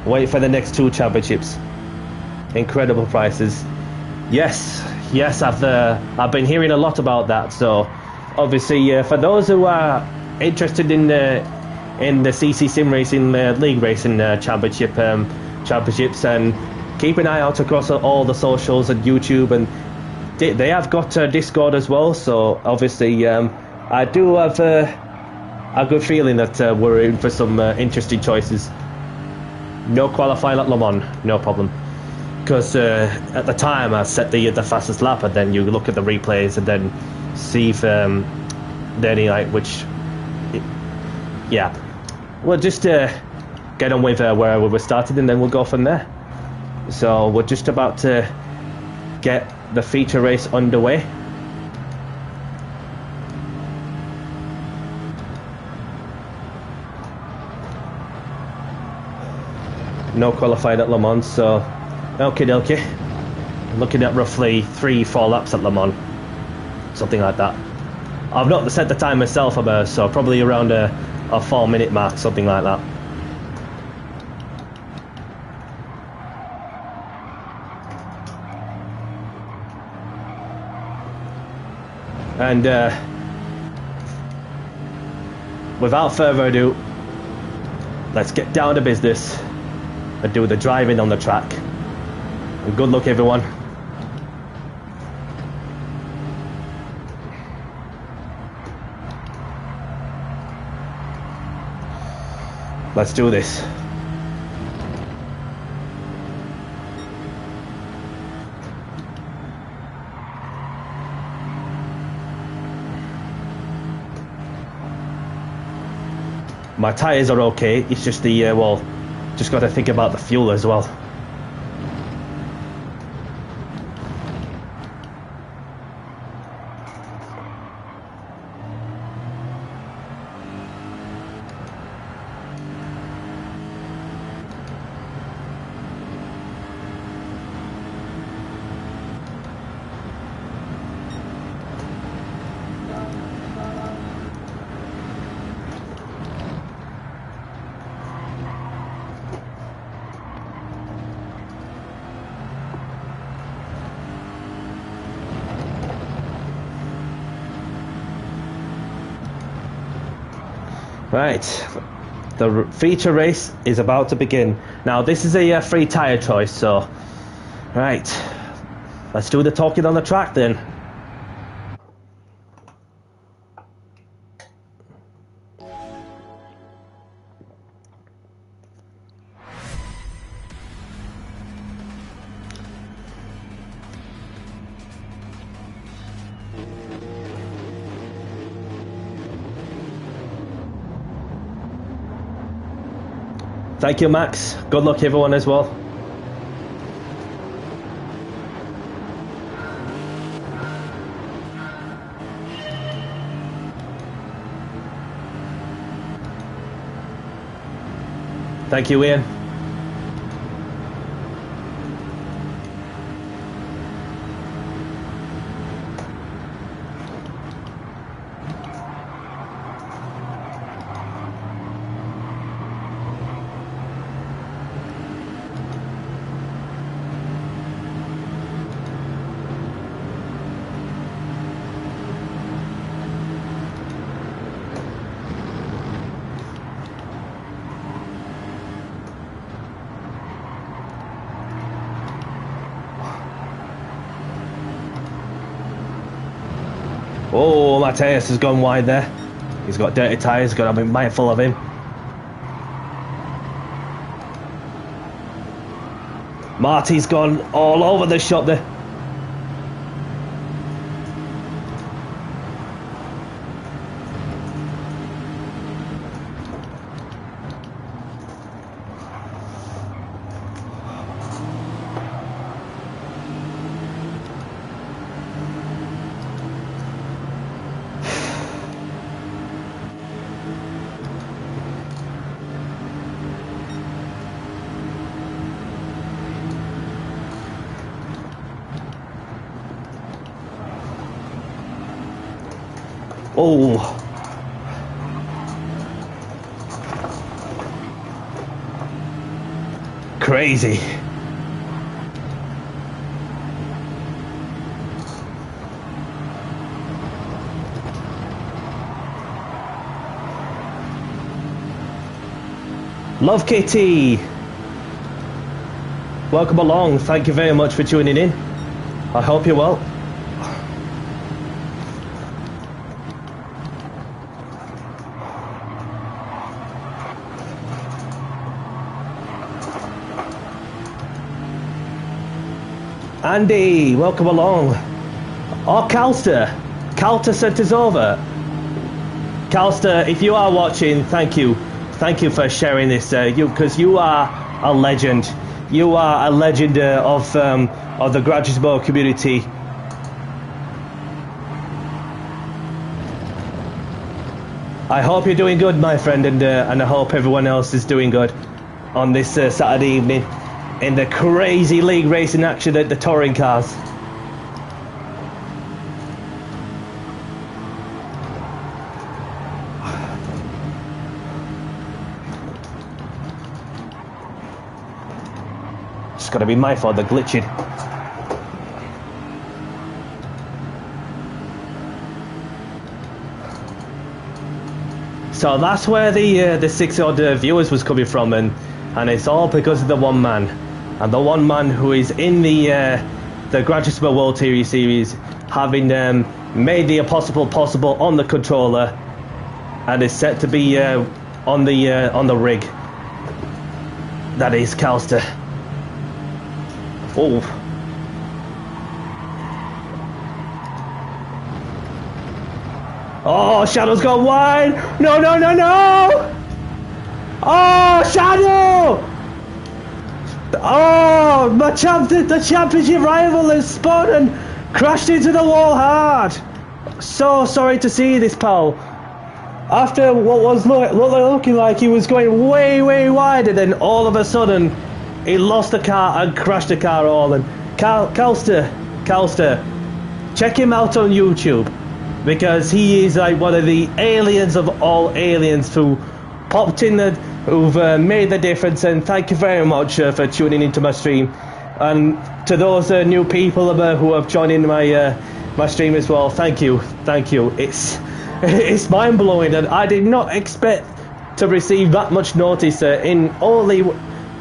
wait for the next 2 championships. Incredible prices. Yes, I've been hearing a lot about that. So obviously, for those who are interested in the CC Sim Racing League Racing championships, and keep an eye out across all the socials and YouTube, and they have got Discord as well. So obviously, I do have a good feeling that we're in for some interesting choices. No qualifying at Le Mans, no problem. Because at the time I set the fastest lap, and then you look at the replays and then see if yeah. We'll just get on with where we were started, and then we'll go from there. So we're just about to get the feature race underway. No qualifying at Le Mans, so okie dokie. Looking at roughly 3-4 laps at Le Mans, something like that. I've not set the time myself, so probably around a 4-minute mark, something like that. And without further ado, let's get down to business and do the driving on the track. And good luck, everyone. Let's do this. My tyres are okay, it's just the, just got to think about the fuel as well. Right, the feature race is about to begin. Now this is a free tyre choice, so right, let's do the talking on the track then. Thank you, Max. Good luck, everyone, as well. Thank you, Ian. Oh, Mateus has gone wide there. He's got dirty tyres, got to be mindful of him. Marty's gone all over the shop there. Oh. Crazy. Love Kitty. Welcome along. Thank you very much for tuning in. I hope you're well. Andy, welcome along. Oh, Calster. Calter sent us over. Calster, if you are watching, thank you. Thank you for sharing this, because you are a legend. You are a legend of the Graduate Bowl community. I hope you're doing good, my friend, and I hope everyone else is doing good on this Saturday evening in the crazy league racing action at the touring cars. Just got to be mindful of the glitching. So that's where the 6 odd viewers was coming from, and it's all because of the one man, and the one man who is in the Gran Turismo World Series, having made the impossible possible on the controller, and is set to be on the rig. That is Calster. Oh. Oh, Shadow's gone wide. No, no, no, no. Oh, Shadow. Oh, the championship rival has spun and crashed into the wall hard. So sorry to see this, pal. After what was looking like he was going way, way wide, and then all of a sudden he lost the car and crashed the car all. And Calster, check him out on YouTube, because he is like one of the aliens of all aliens who popped in who've made the difference. And thank you very much for tuning into my stream, and to those new people who have joined in my stream as well. Thank you. It's mind-blowing, and I did not expect to receive that much notice in only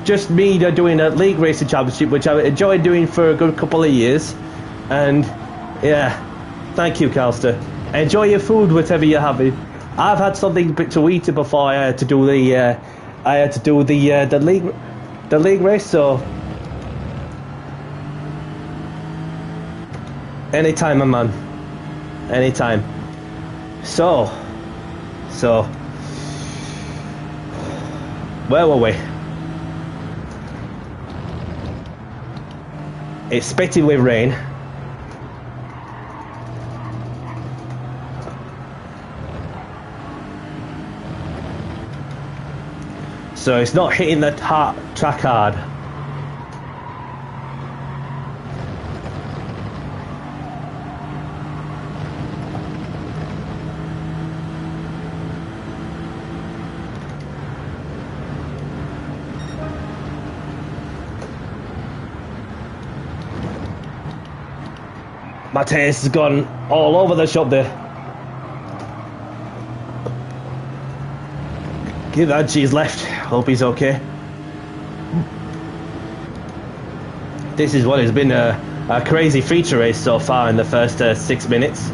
just me doing a league racing championship, which I enjoyed doing for a good couple of years. And yeah, thank you, Calster. Enjoy your food, whatever you're having. I've had something to eat before I had to do the league race. So anytime, my man, anytime. So where were we? It's spitting with rain. So it's not hitting the track hard. Mateus has gone all over the shop there. Give that cheese left. Hope he's okay. This is what has been a crazy feature race so far in the first 6 minutes.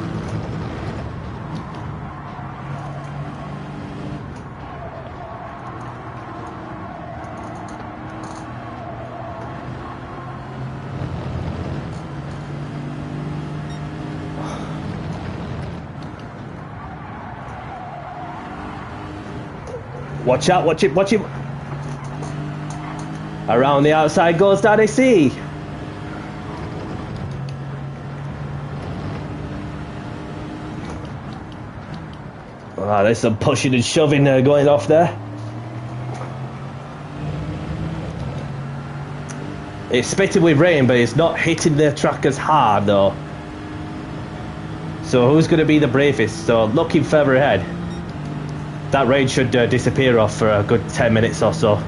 Watch out, watch it, watch it. Around the outside goes Daddy C. Ah, there's some pushing and shoving going off there. It's spitting with rain, but it's not hitting the track as hard though. So who's going to be the bravest? So looking further ahead. That rain should disappear off for a good 10 minutes or so.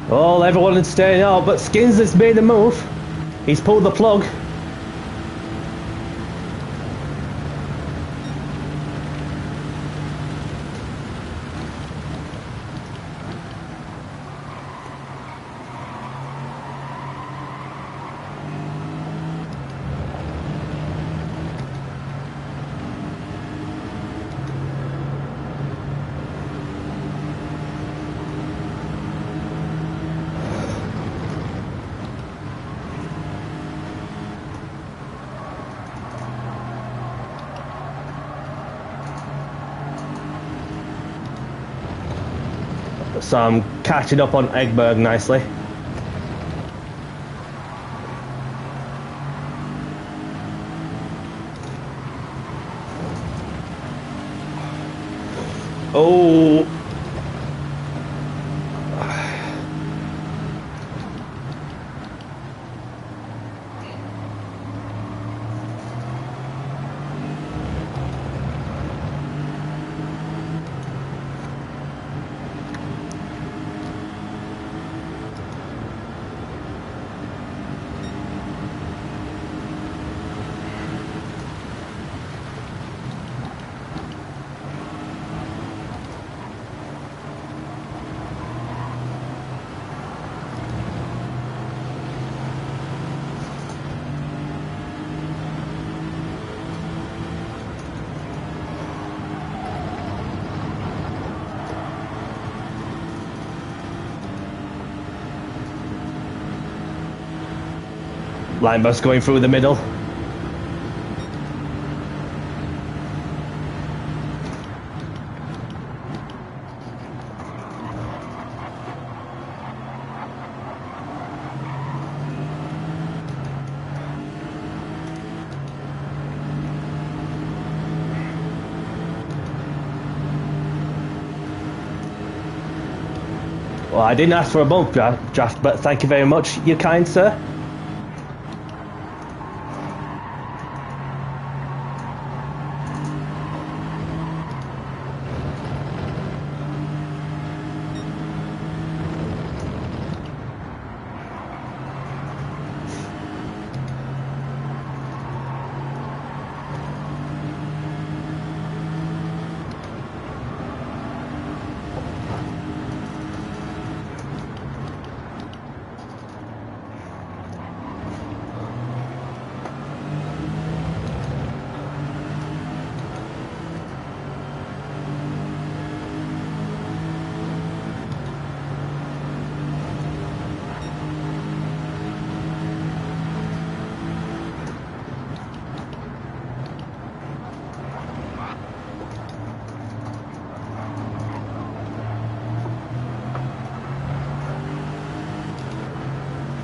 Oh, everyone is staying out, but Skins has made a move. He's pulled the plug. So I'm catching up on Egberg nicely. Oh. Line bus going through the middle. Well, I didn't ask for a bump draft, but thank you very much, you kind sir.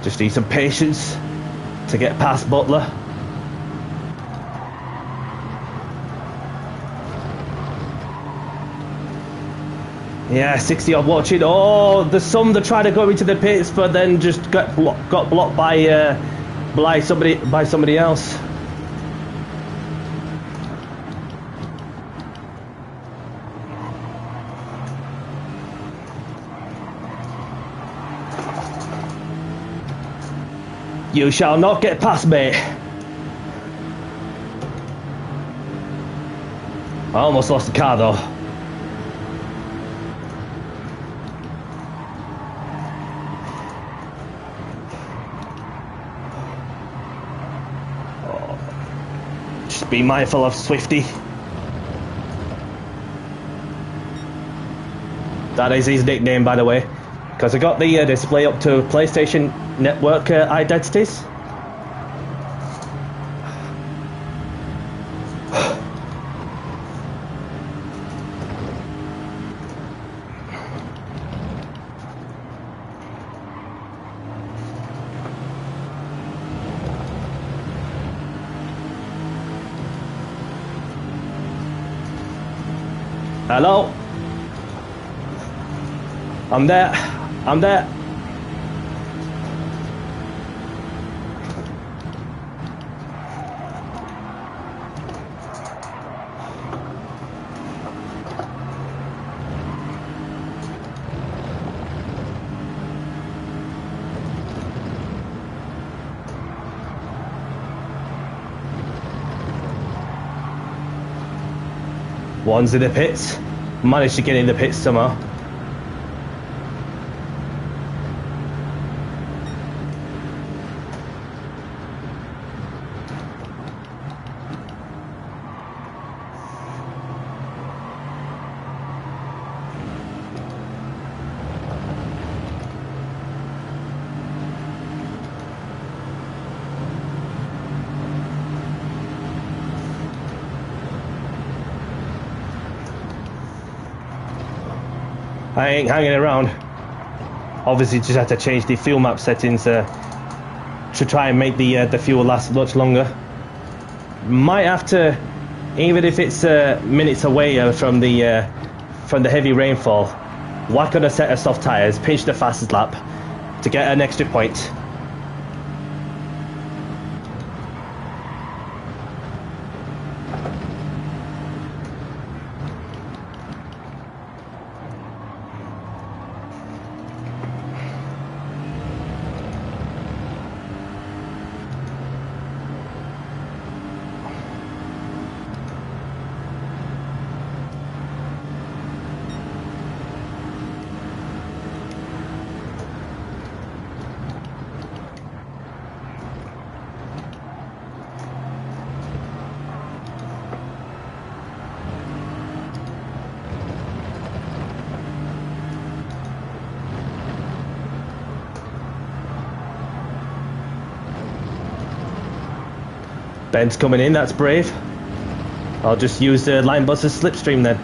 Just need some patience to get past Butler. Yeah, 60 odd watching. Oh, there's some that try to go into the pits, but then just got blocked by somebody else. You shall not get past me. I almost lost the car though. Just be mindful of Swifty. That is his nickname, by the way, because I got the display up to PlayStation Network identities. Hello? I'm there. I'm there. One's in the pits. Managed to get in the pits somehow. I ain't hanging around. Obviously just had to change the fuel map settings to try and make the fuel last much longer. Might have to, even if it's minutes away from the heavy rainfall, whack on a set of soft tyres, pinch the fastest lap to get an extra point. Ben's coming in, that's brave. I'll just use the line bus's slipstream then.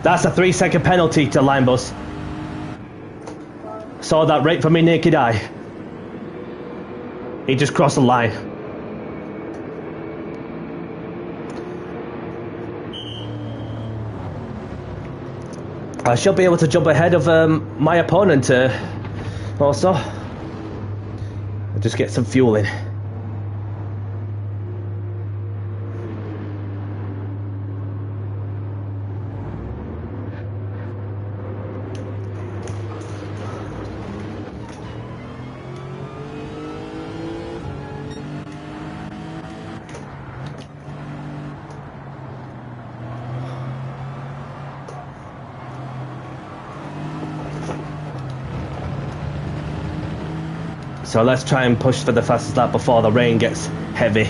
That's a 3-second penalty to line bus. Saw that right from my naked eye. He just crossed the line. I should be able to jump ahead of my opponent also. I'll just get some fuel in. So let's try and push for the fastest lap before the rain gets heavy.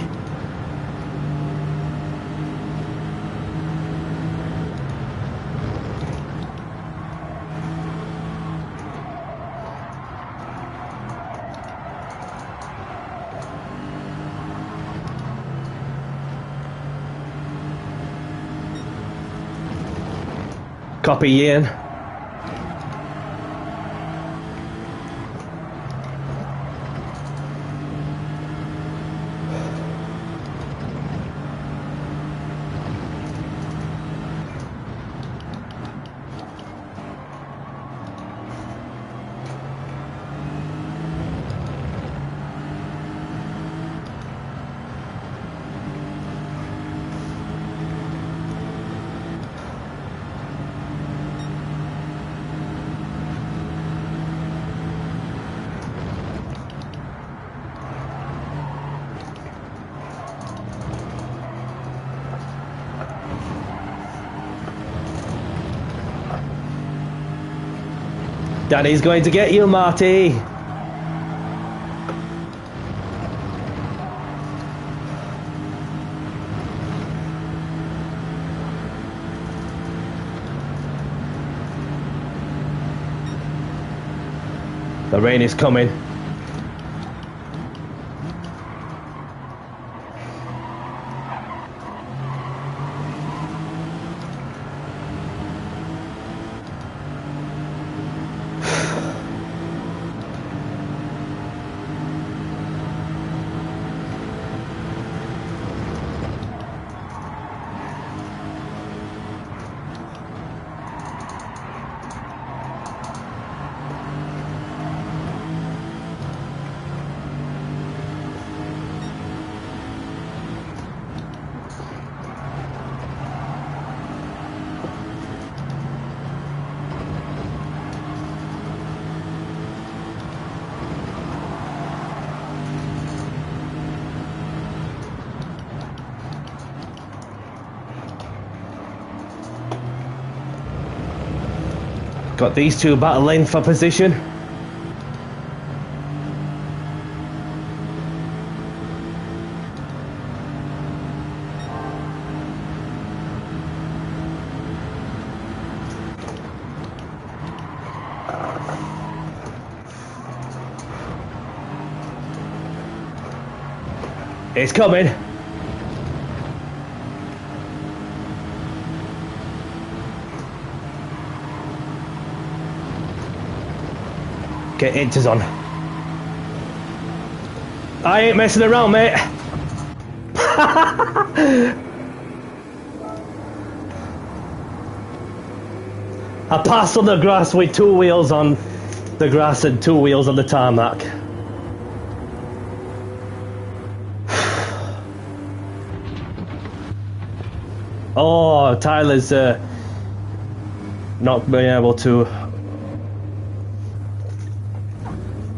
Copy, Ian. Danny's going to get you, Marty. The rain is coming. Got these two battling for position. It's coming. Get Inters on. I ain't messing around, mate. I passed on the grass with 2 wheels on the grass and 2 wheels on the tarmac. Oh, Tyler's not being able to.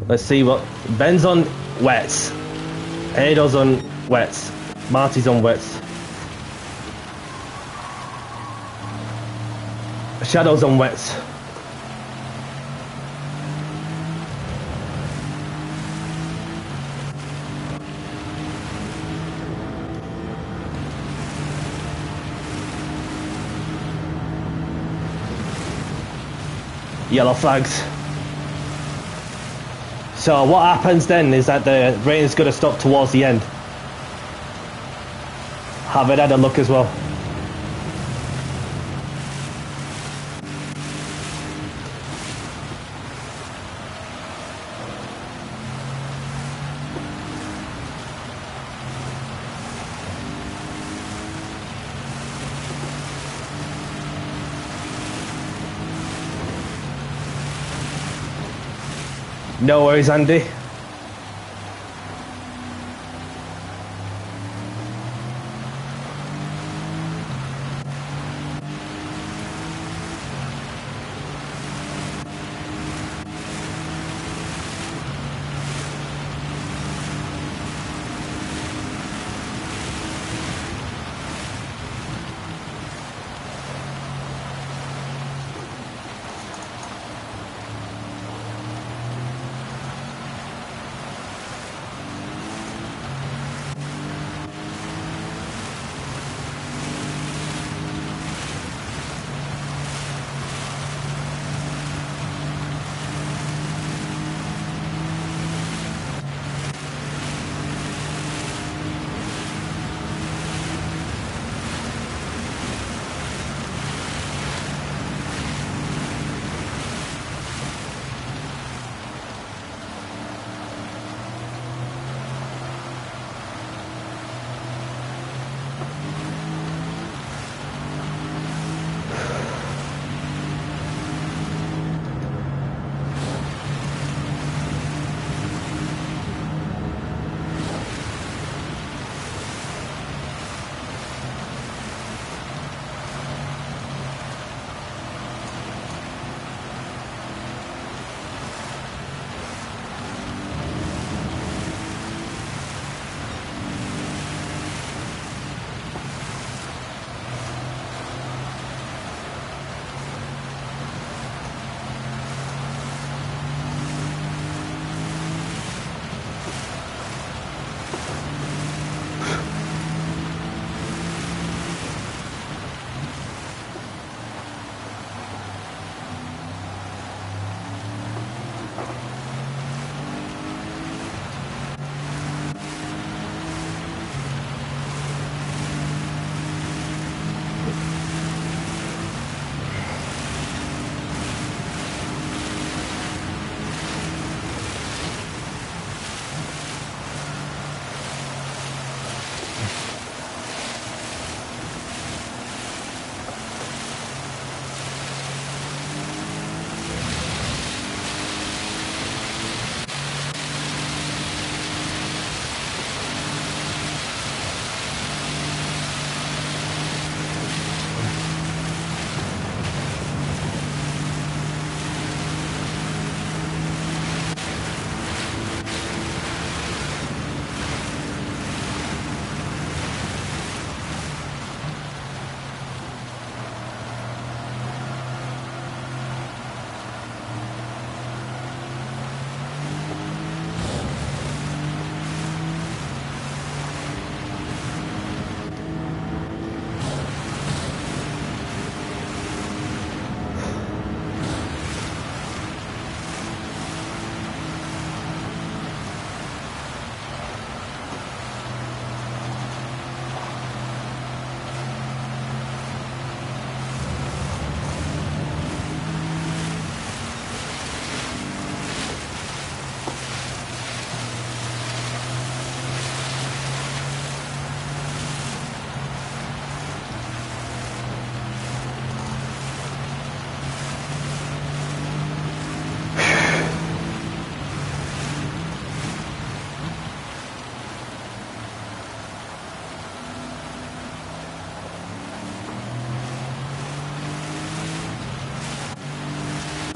Let's see what Ben's on wets, Ado's on wets, Marty's on wets, Shadow's on wets. Yellow flags. So what happens then is that the rain is going to stop towards the end. Have it had a look as well. No worries, Andy.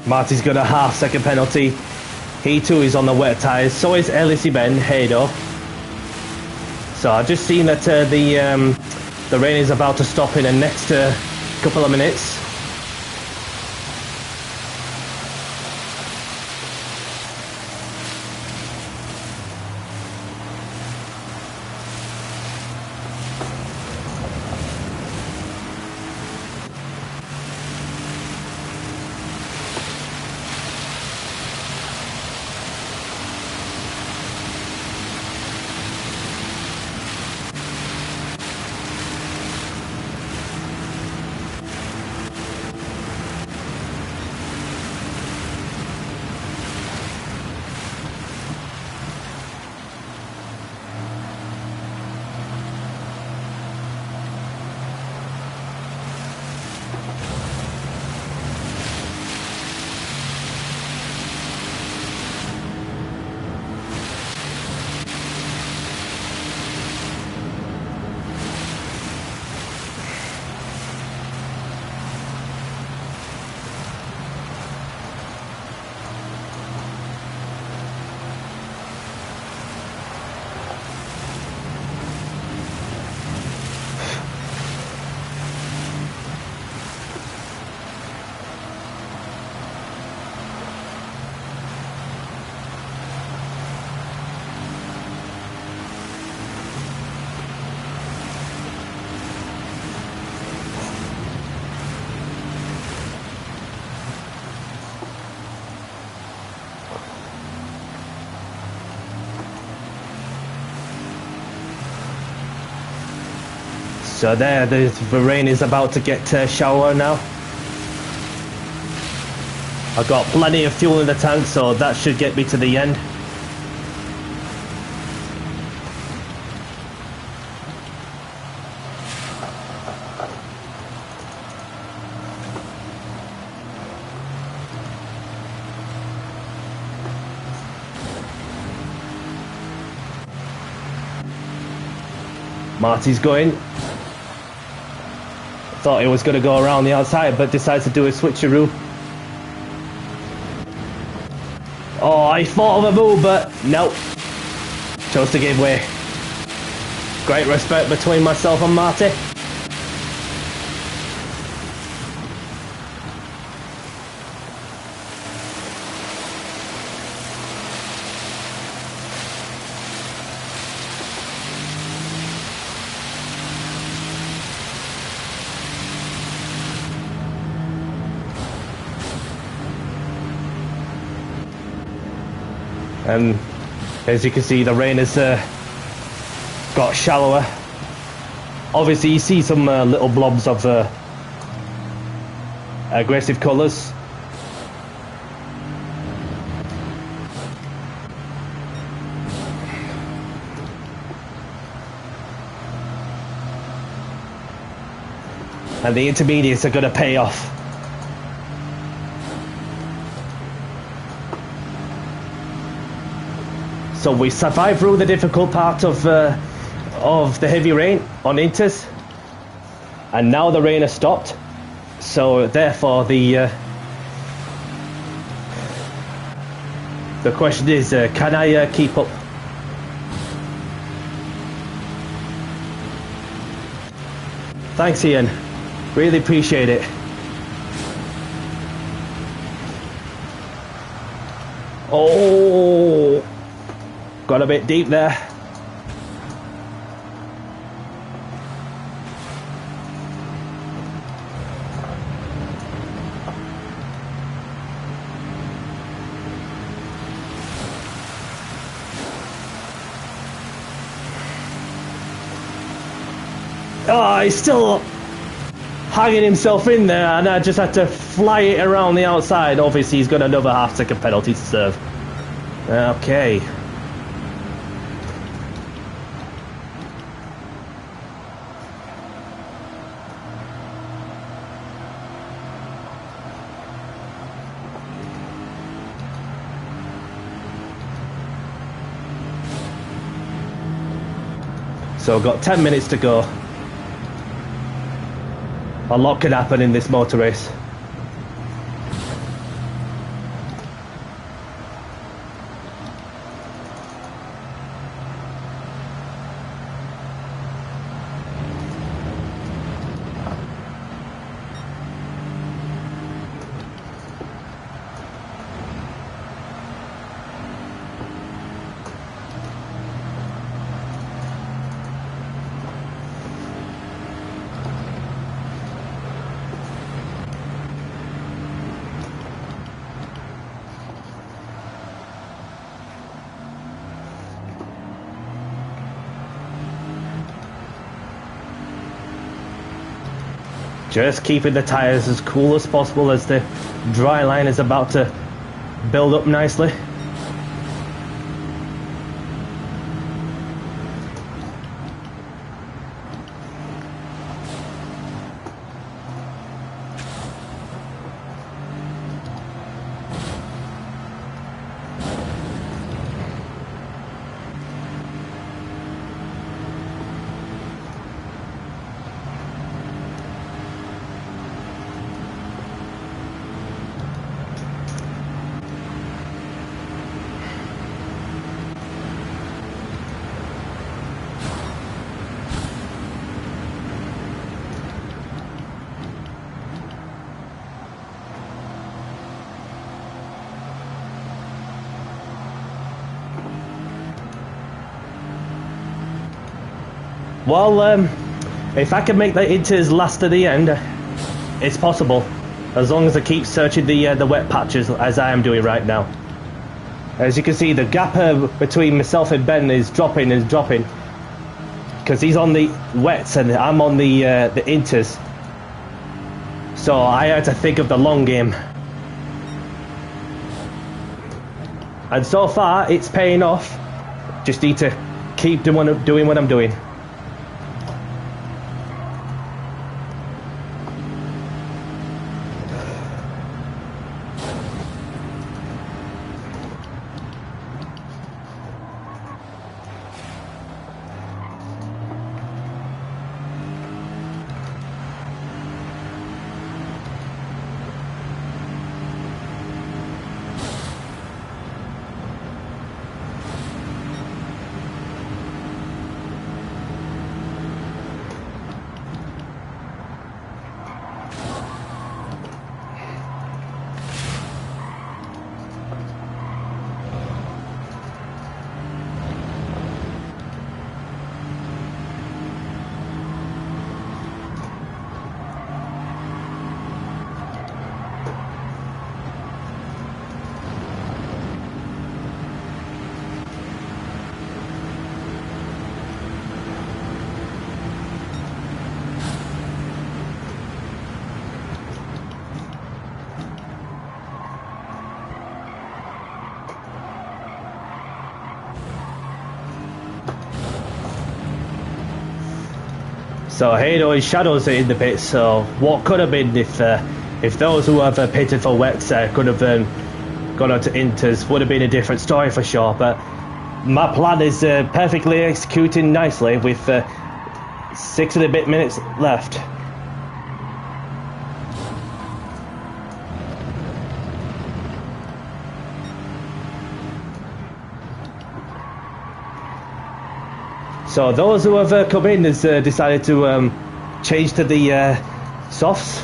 Marty's got a half-second penalty. He too is on the wet tyres. So is Ellisy Ben Haydo. So I've just seen that the rain is about to stop in the next couple of minutes. So there, the rain is about to get shallower now. I've got plenty of fuel in the tank, so that should get me to the end. Marty's going. Thought he was going to go around the outside, but decides to do a switcheroo. Oh, I thought of a move, but no. Chose to give way. Great respect between myself and Marty. And as you can see, the rain has got shallower. Obviously you see some little blobs of aggressive colours. And the intermediates are going to pay off. So we survived through the difficult part of the heavy rain on inters, and now the rain has stopped. So therefore, the question is, can I keep up? Thanks, Ian. Really appreciate it. Oh. Got a bit deep there. Oh, he's still hanging himself in there, and I just had to fly it around the outside. Obviously, he's got another half-second penalty to serve. Okay. So I've got 10 minutes to go. A lot could happen in this motor race. Just keeping the tyres as cool as possible as the dry line is about to build up nicely. Well, if I can make the inters last to the end, it's possible, as long as I keep searching the wet patches as I am doing right now. As you can see, the gap between myself and Ben is dropping and dropping. because he's on the wets and I'm on the inters. So I had to think of the long game. And so far, it's paying off. Just need to keep doing what I'm doing. So Hado and Shadows are in the pits, so what could have been if those who have pitted for wets could have gone on to inters would have been a different story for sure, but my plan is perfectly executing nicely with 6 and a bit minutes left. So those who have come in has decided to change to the softs.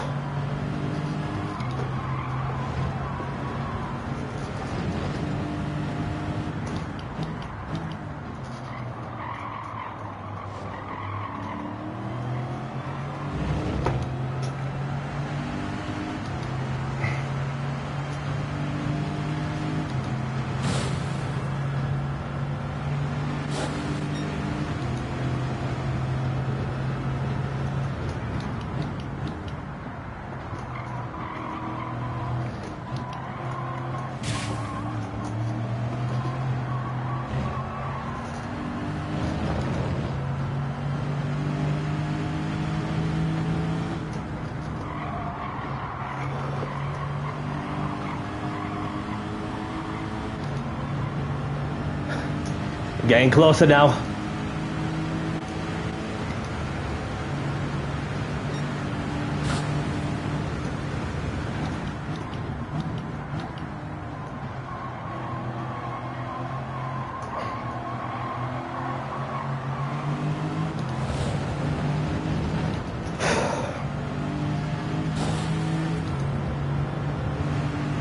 Getting closer now.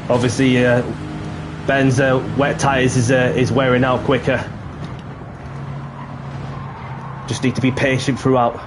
Obviously, Ben's wet tyres is wearing out quicker. Just need to be patient throughout.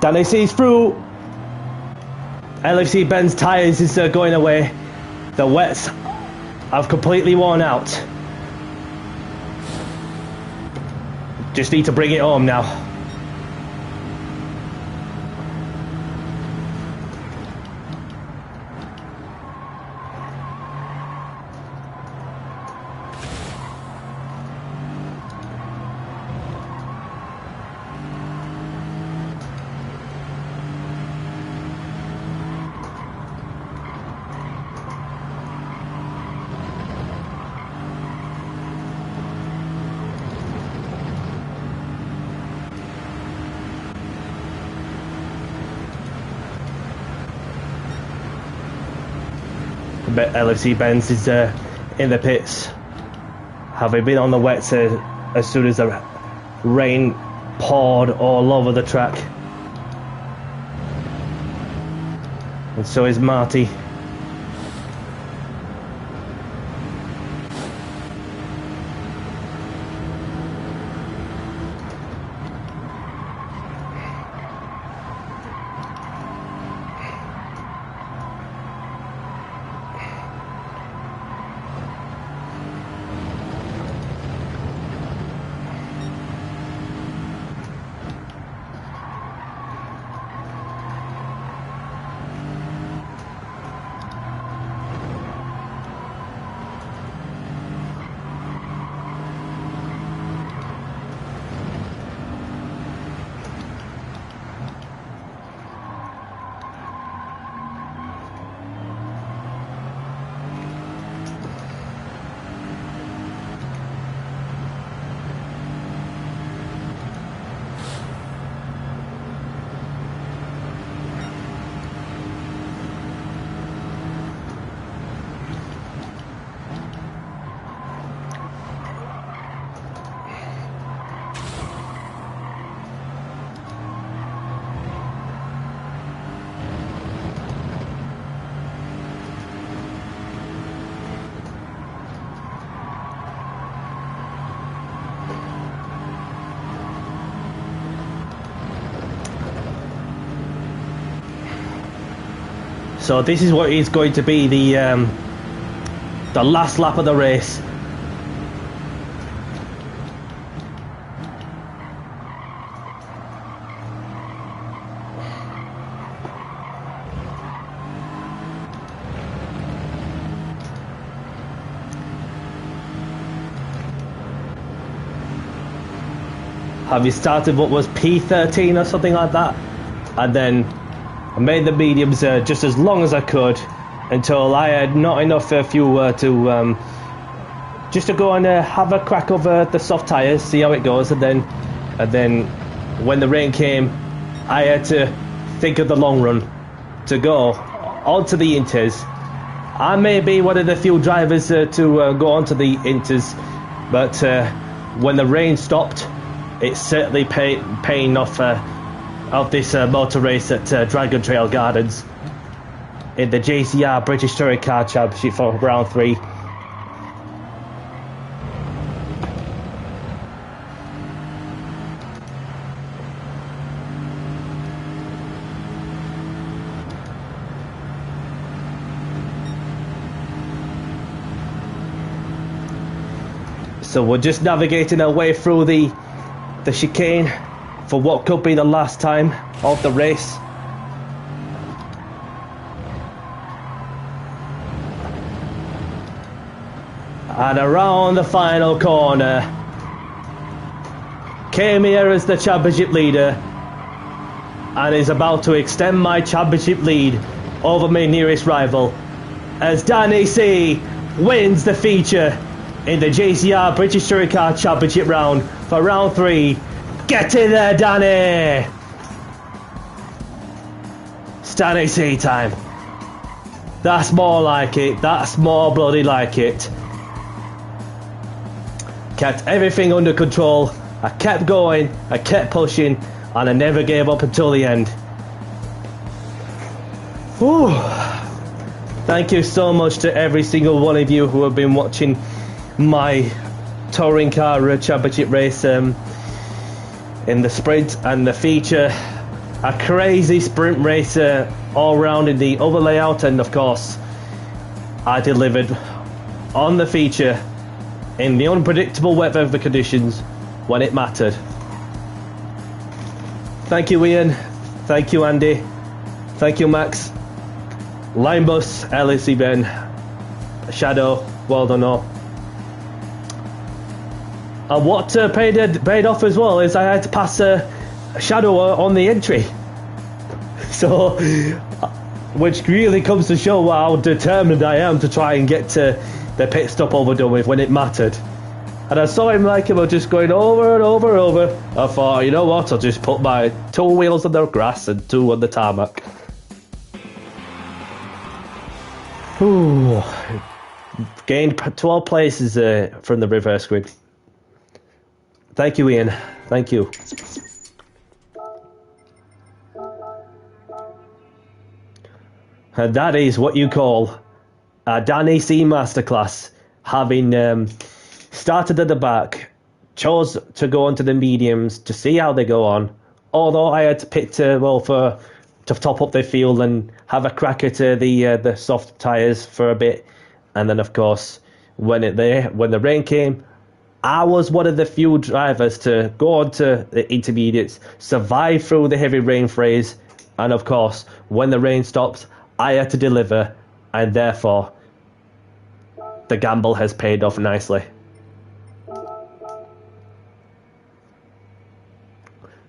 Danny sees through. LFC Ben's tyres is going away. The wets have completely worn out. Just need to bring it home now. LFC Benz is in the pits, having been on the wets as soon as rain poured all over the track. And so is Marty. So this is what is going to be the last lap of the race. Have you started what was P13 or something like that? And then I made the mediums just as long as I could until I had not enough fuel to just to go and have a crack over the soft tyres, see how it goes, and then when the rain came, I had to think of the long run to go onto the Inters. I may be one of the few drivers to go onto the Inters, but when the rain stopped, it's certainly paying off. Of this motor race at Dragon Trail Gardens in the JCR British Touring Car Championship for round 3. So we're just navigating our way through the chicane for what could be the last time of the race. And around the final corner, came here as the championship leader and is about to extend my championship lead over my nearest rival as Danny C wins the feature in the JCR British Touring Car Championship round for round 3. Get in there, Danny! Danny C time. That's more like it. That's more bloody like it. Kept everything under control. I kept going. I kept pushing. And I never gave up until the end. Whew. Thank you so much to every single one of you who have been watching my touring car championship race in the sprint and the feature. A crazy sprint race all round in the other layout, and of course I delivered on the feature in the unpredictable weather conditions when it mattered. Thank you, Ian. Thank you, Andy. Thank you, Max. Linebus, LSC Ben, Shadow, well done all. And what paid off as well is I had to pass Shadow on the entry. So, which really comes to show how determined I am to try and get the pit stop overdone with when it mattered. And I saw him like he was just going over and over and over. I thought, you know what, I'll just put my 2 wheels on the grass and 2 on the tarmac. Ooh. Gained 12 places from the reverse grid. Thank you, Ian. Thank you. And that is what you call a Dan AC masterclass. Having started at the back, chose to go onto the mediums to see how they go on. Although I had to pick to top up the field and have a crack at the soft tyres for a bit, and then of course when the rain came, I was one of the few drivers to go on to the intermediates, survive through the heavy rain phase, and of course when the rain stops, I had to deliver, and therefore the gamble has paid off nicely.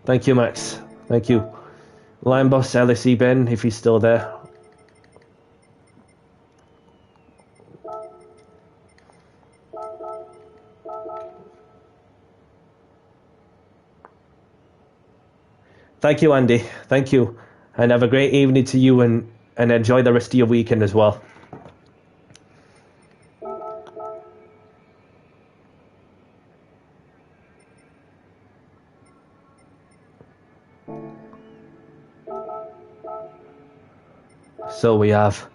Thank you, Max. Thank you. Line boss LSE Ben, if he's still there. Thank you, Andy. Thank you. And have a great evening to you, and enjoy the rest of your weekend as well. So we have...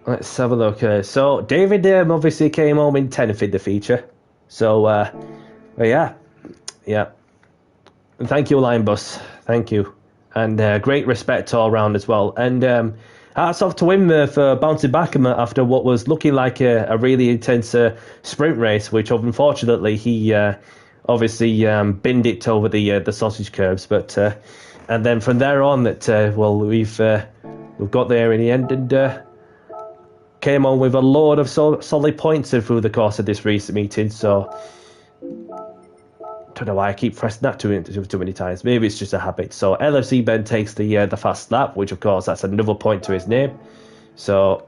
Let's have a look. So David obviously came home in 10th in the feature. So, yeah. And thank you, Line Bus. Thank you. And great respect all round as well. And hats off to him for bouncing back after what was looking like a really intense sprint race, which unfortunately he obviously binned it over the sausage curbs. But and then from there on, we've got there in the end and came on with a load of solid points through the course of this race meeting. So don't know why I keep pressing that too many times. Maybe it's just a habit. So LFC Ben takes the fast lap, which of course that's another point to his name. So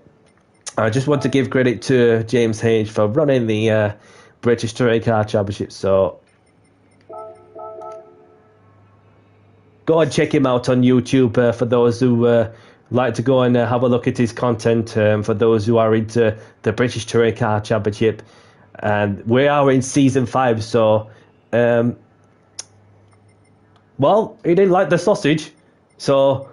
I just want to give credit to James Hage for running the British Touring Car Championship. So go and check him out on YouTube for those who like to go and have a look at his content. For those who are into the British Touring Car Championship, and we are in season 5. So. Well, he didn't like the sausage, so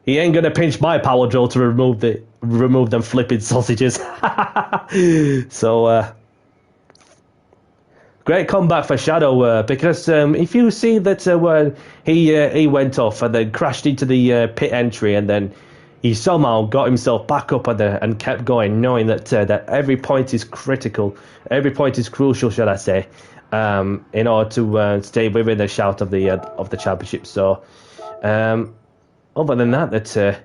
he ain't gonna pinch my power drill to remove them flipping sausages. So great comeback for Shadow, because if you see that when he went off and then crashed into the pit entry, and then he somehow got himself back up and kept going, knowing that that every point is critical, every point is crucial, should I say. In order to stay within the shout of the championship. So, other than that,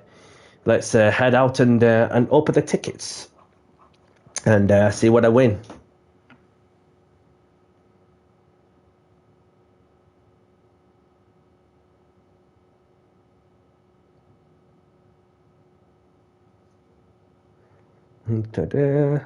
let's head out and open the tickets and see what I win. Ta-da.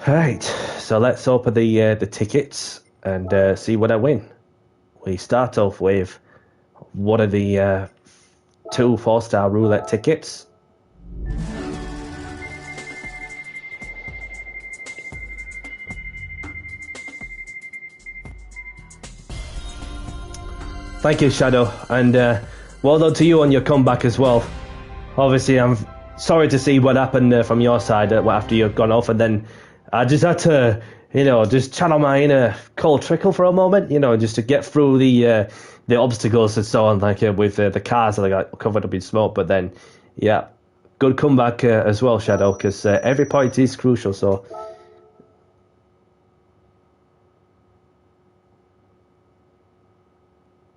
Right, so let's open the tickets and see what I win. We start off with one of the 2 4-star roulette tickets. Thank you, Shadow, and well done to you on your comeback as well. Obviously, I'm sorry to see what happened from your side after you've gone off, and then I just had to, just channel my inner Cole Trickle for a moment, just to get through the obstacles and so on, like with the cars that I got covered up in smoke. But then, yeah, good comeback as well, Shadow, because every point is crucial. So,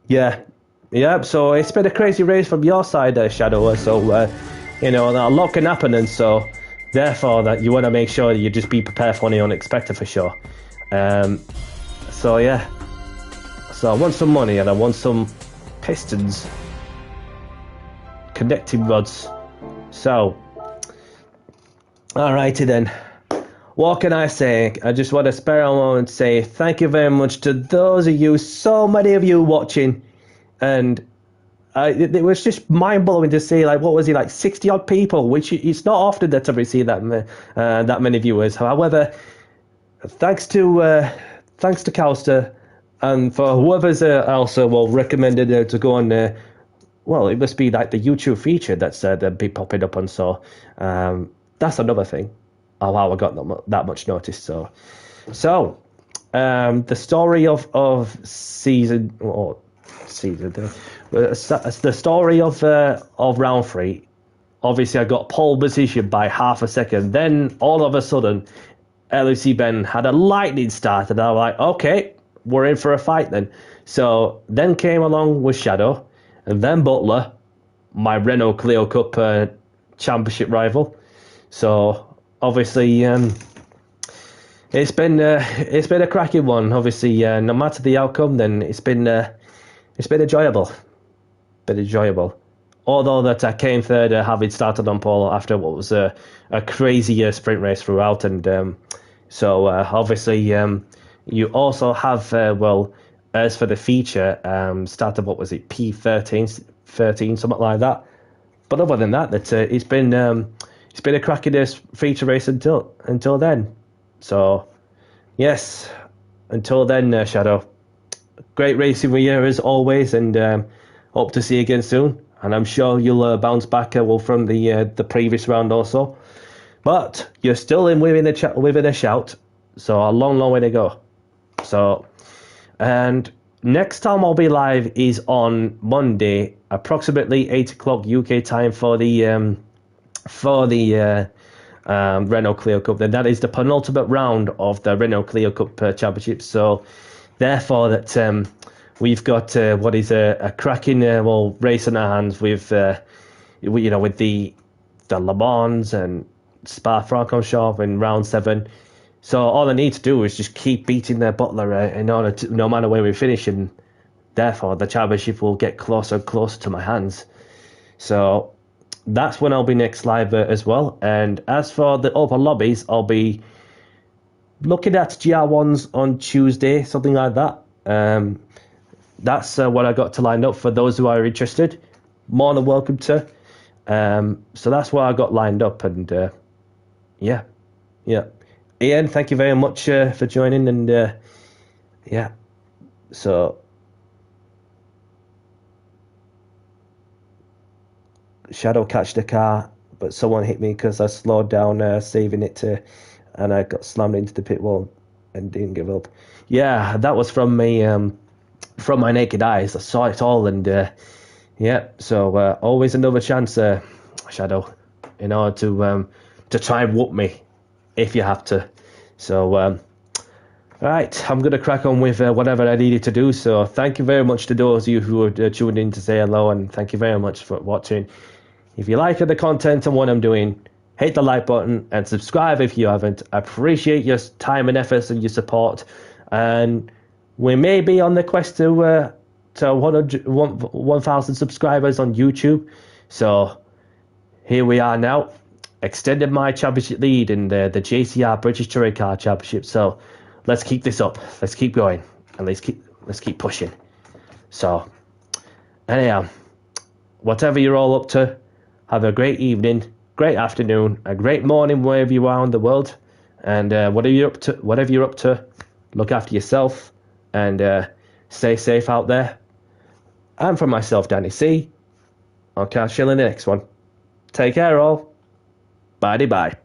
yeah. So it's been a crazy race from your side, Shadow. So, a lot can happen, and so. Therefore, that you want to make sure that you just be prepared for any unexpected for sure. So yeah. So I want some money and I want some pistons, connecting rods. So, alrighty then. what can I say? I just want to spare a moment to say thank you very much to those of you, so many of you watching, and it was just mind-blowing to see, like, what was it, like 60 odd people, which it's not often that we see that many viewers. However, thanks to Calster, and for whoever's also recommended to go on. Well, it must be like the YouTube feature that's be popping up on. So that's another thing. Oh wow, I got that much notice. So the story of the story of round 3. Obviously, I got pole position by half a second. Then all of a sudden, LFC Ben had a lightning start, and I was like, okay, we're in for a fight then. So then came along with Shadow, and then Butler, my Renault Clio Cup championship rival. So obviously, it's been a cracking one. Obviously, no matter the outcome, then it's been enjoyable. Although that I came third, having started on pole after what was a crazy sprint race throughout, and so obviously you also have as for the feature, started, what was it, P13, something like that. But other than that, it's been a cracking feature race until then. So yes, until then, Shadow, great racing with you as always, and hope to see you again soon. And I'm sure you'll bounce back from the previous round also. But you're still within a shout, so a long way to go. So, and next time I'll be live is on Monday, approximately 8 o'clock UK time for the Renault Clio Cup. Then that is the penultimate round of the Renault Clio Cup Championship. So, therefore, that we've got what is a cracking race in our hands with with the Le Mans and Spa-Francorchamps in round 7. So all I need to do is just keep beating their Butler in order to, no matter where we finish, and therefore the championship will get closer and closer to my hands. So that's when I'll be next live as well. And as for the open lobbies, I'll be looking at GR1s on Tuesday, something like that. That's what I got to line up for those who are interested. More than welcome to. So that's what I got lined up, and yeah. Ian, thank you very much for joining, and so Shadow catched the car, but someone hit me because I slowed down, saving it and I got slammed into the pit wall and didn't give up. Yeah, that was from me, from my naked eyes. I saw it all, and so always another chance, Shadow, in order to try and whoop me if you have to. So right, I'm gonna crack on with whatever I needed to do. So thank you very much to those of you who are tuned in to say hello, and thank you very much for watching. If you like the content and what I'm doing, hit the like button and subscribe if you haven't. I appreciate your time and efforts and your support, and we may be on the quest to 1,000 subscribers on YouTube. So here we are now, extended my championship lead in the JCR British Touring Car Championship. So let's keep this up. Let's keep going, and let's keep pushing. So anyhow, whatever you're all up to, have a great evening, great afternoon, a great morning wherever you are in the world, and whatever you're up to, look after yourself and stay safe out there. And for myself, Danny C, I'll catch you in the next one. Take care all. Bye-bye.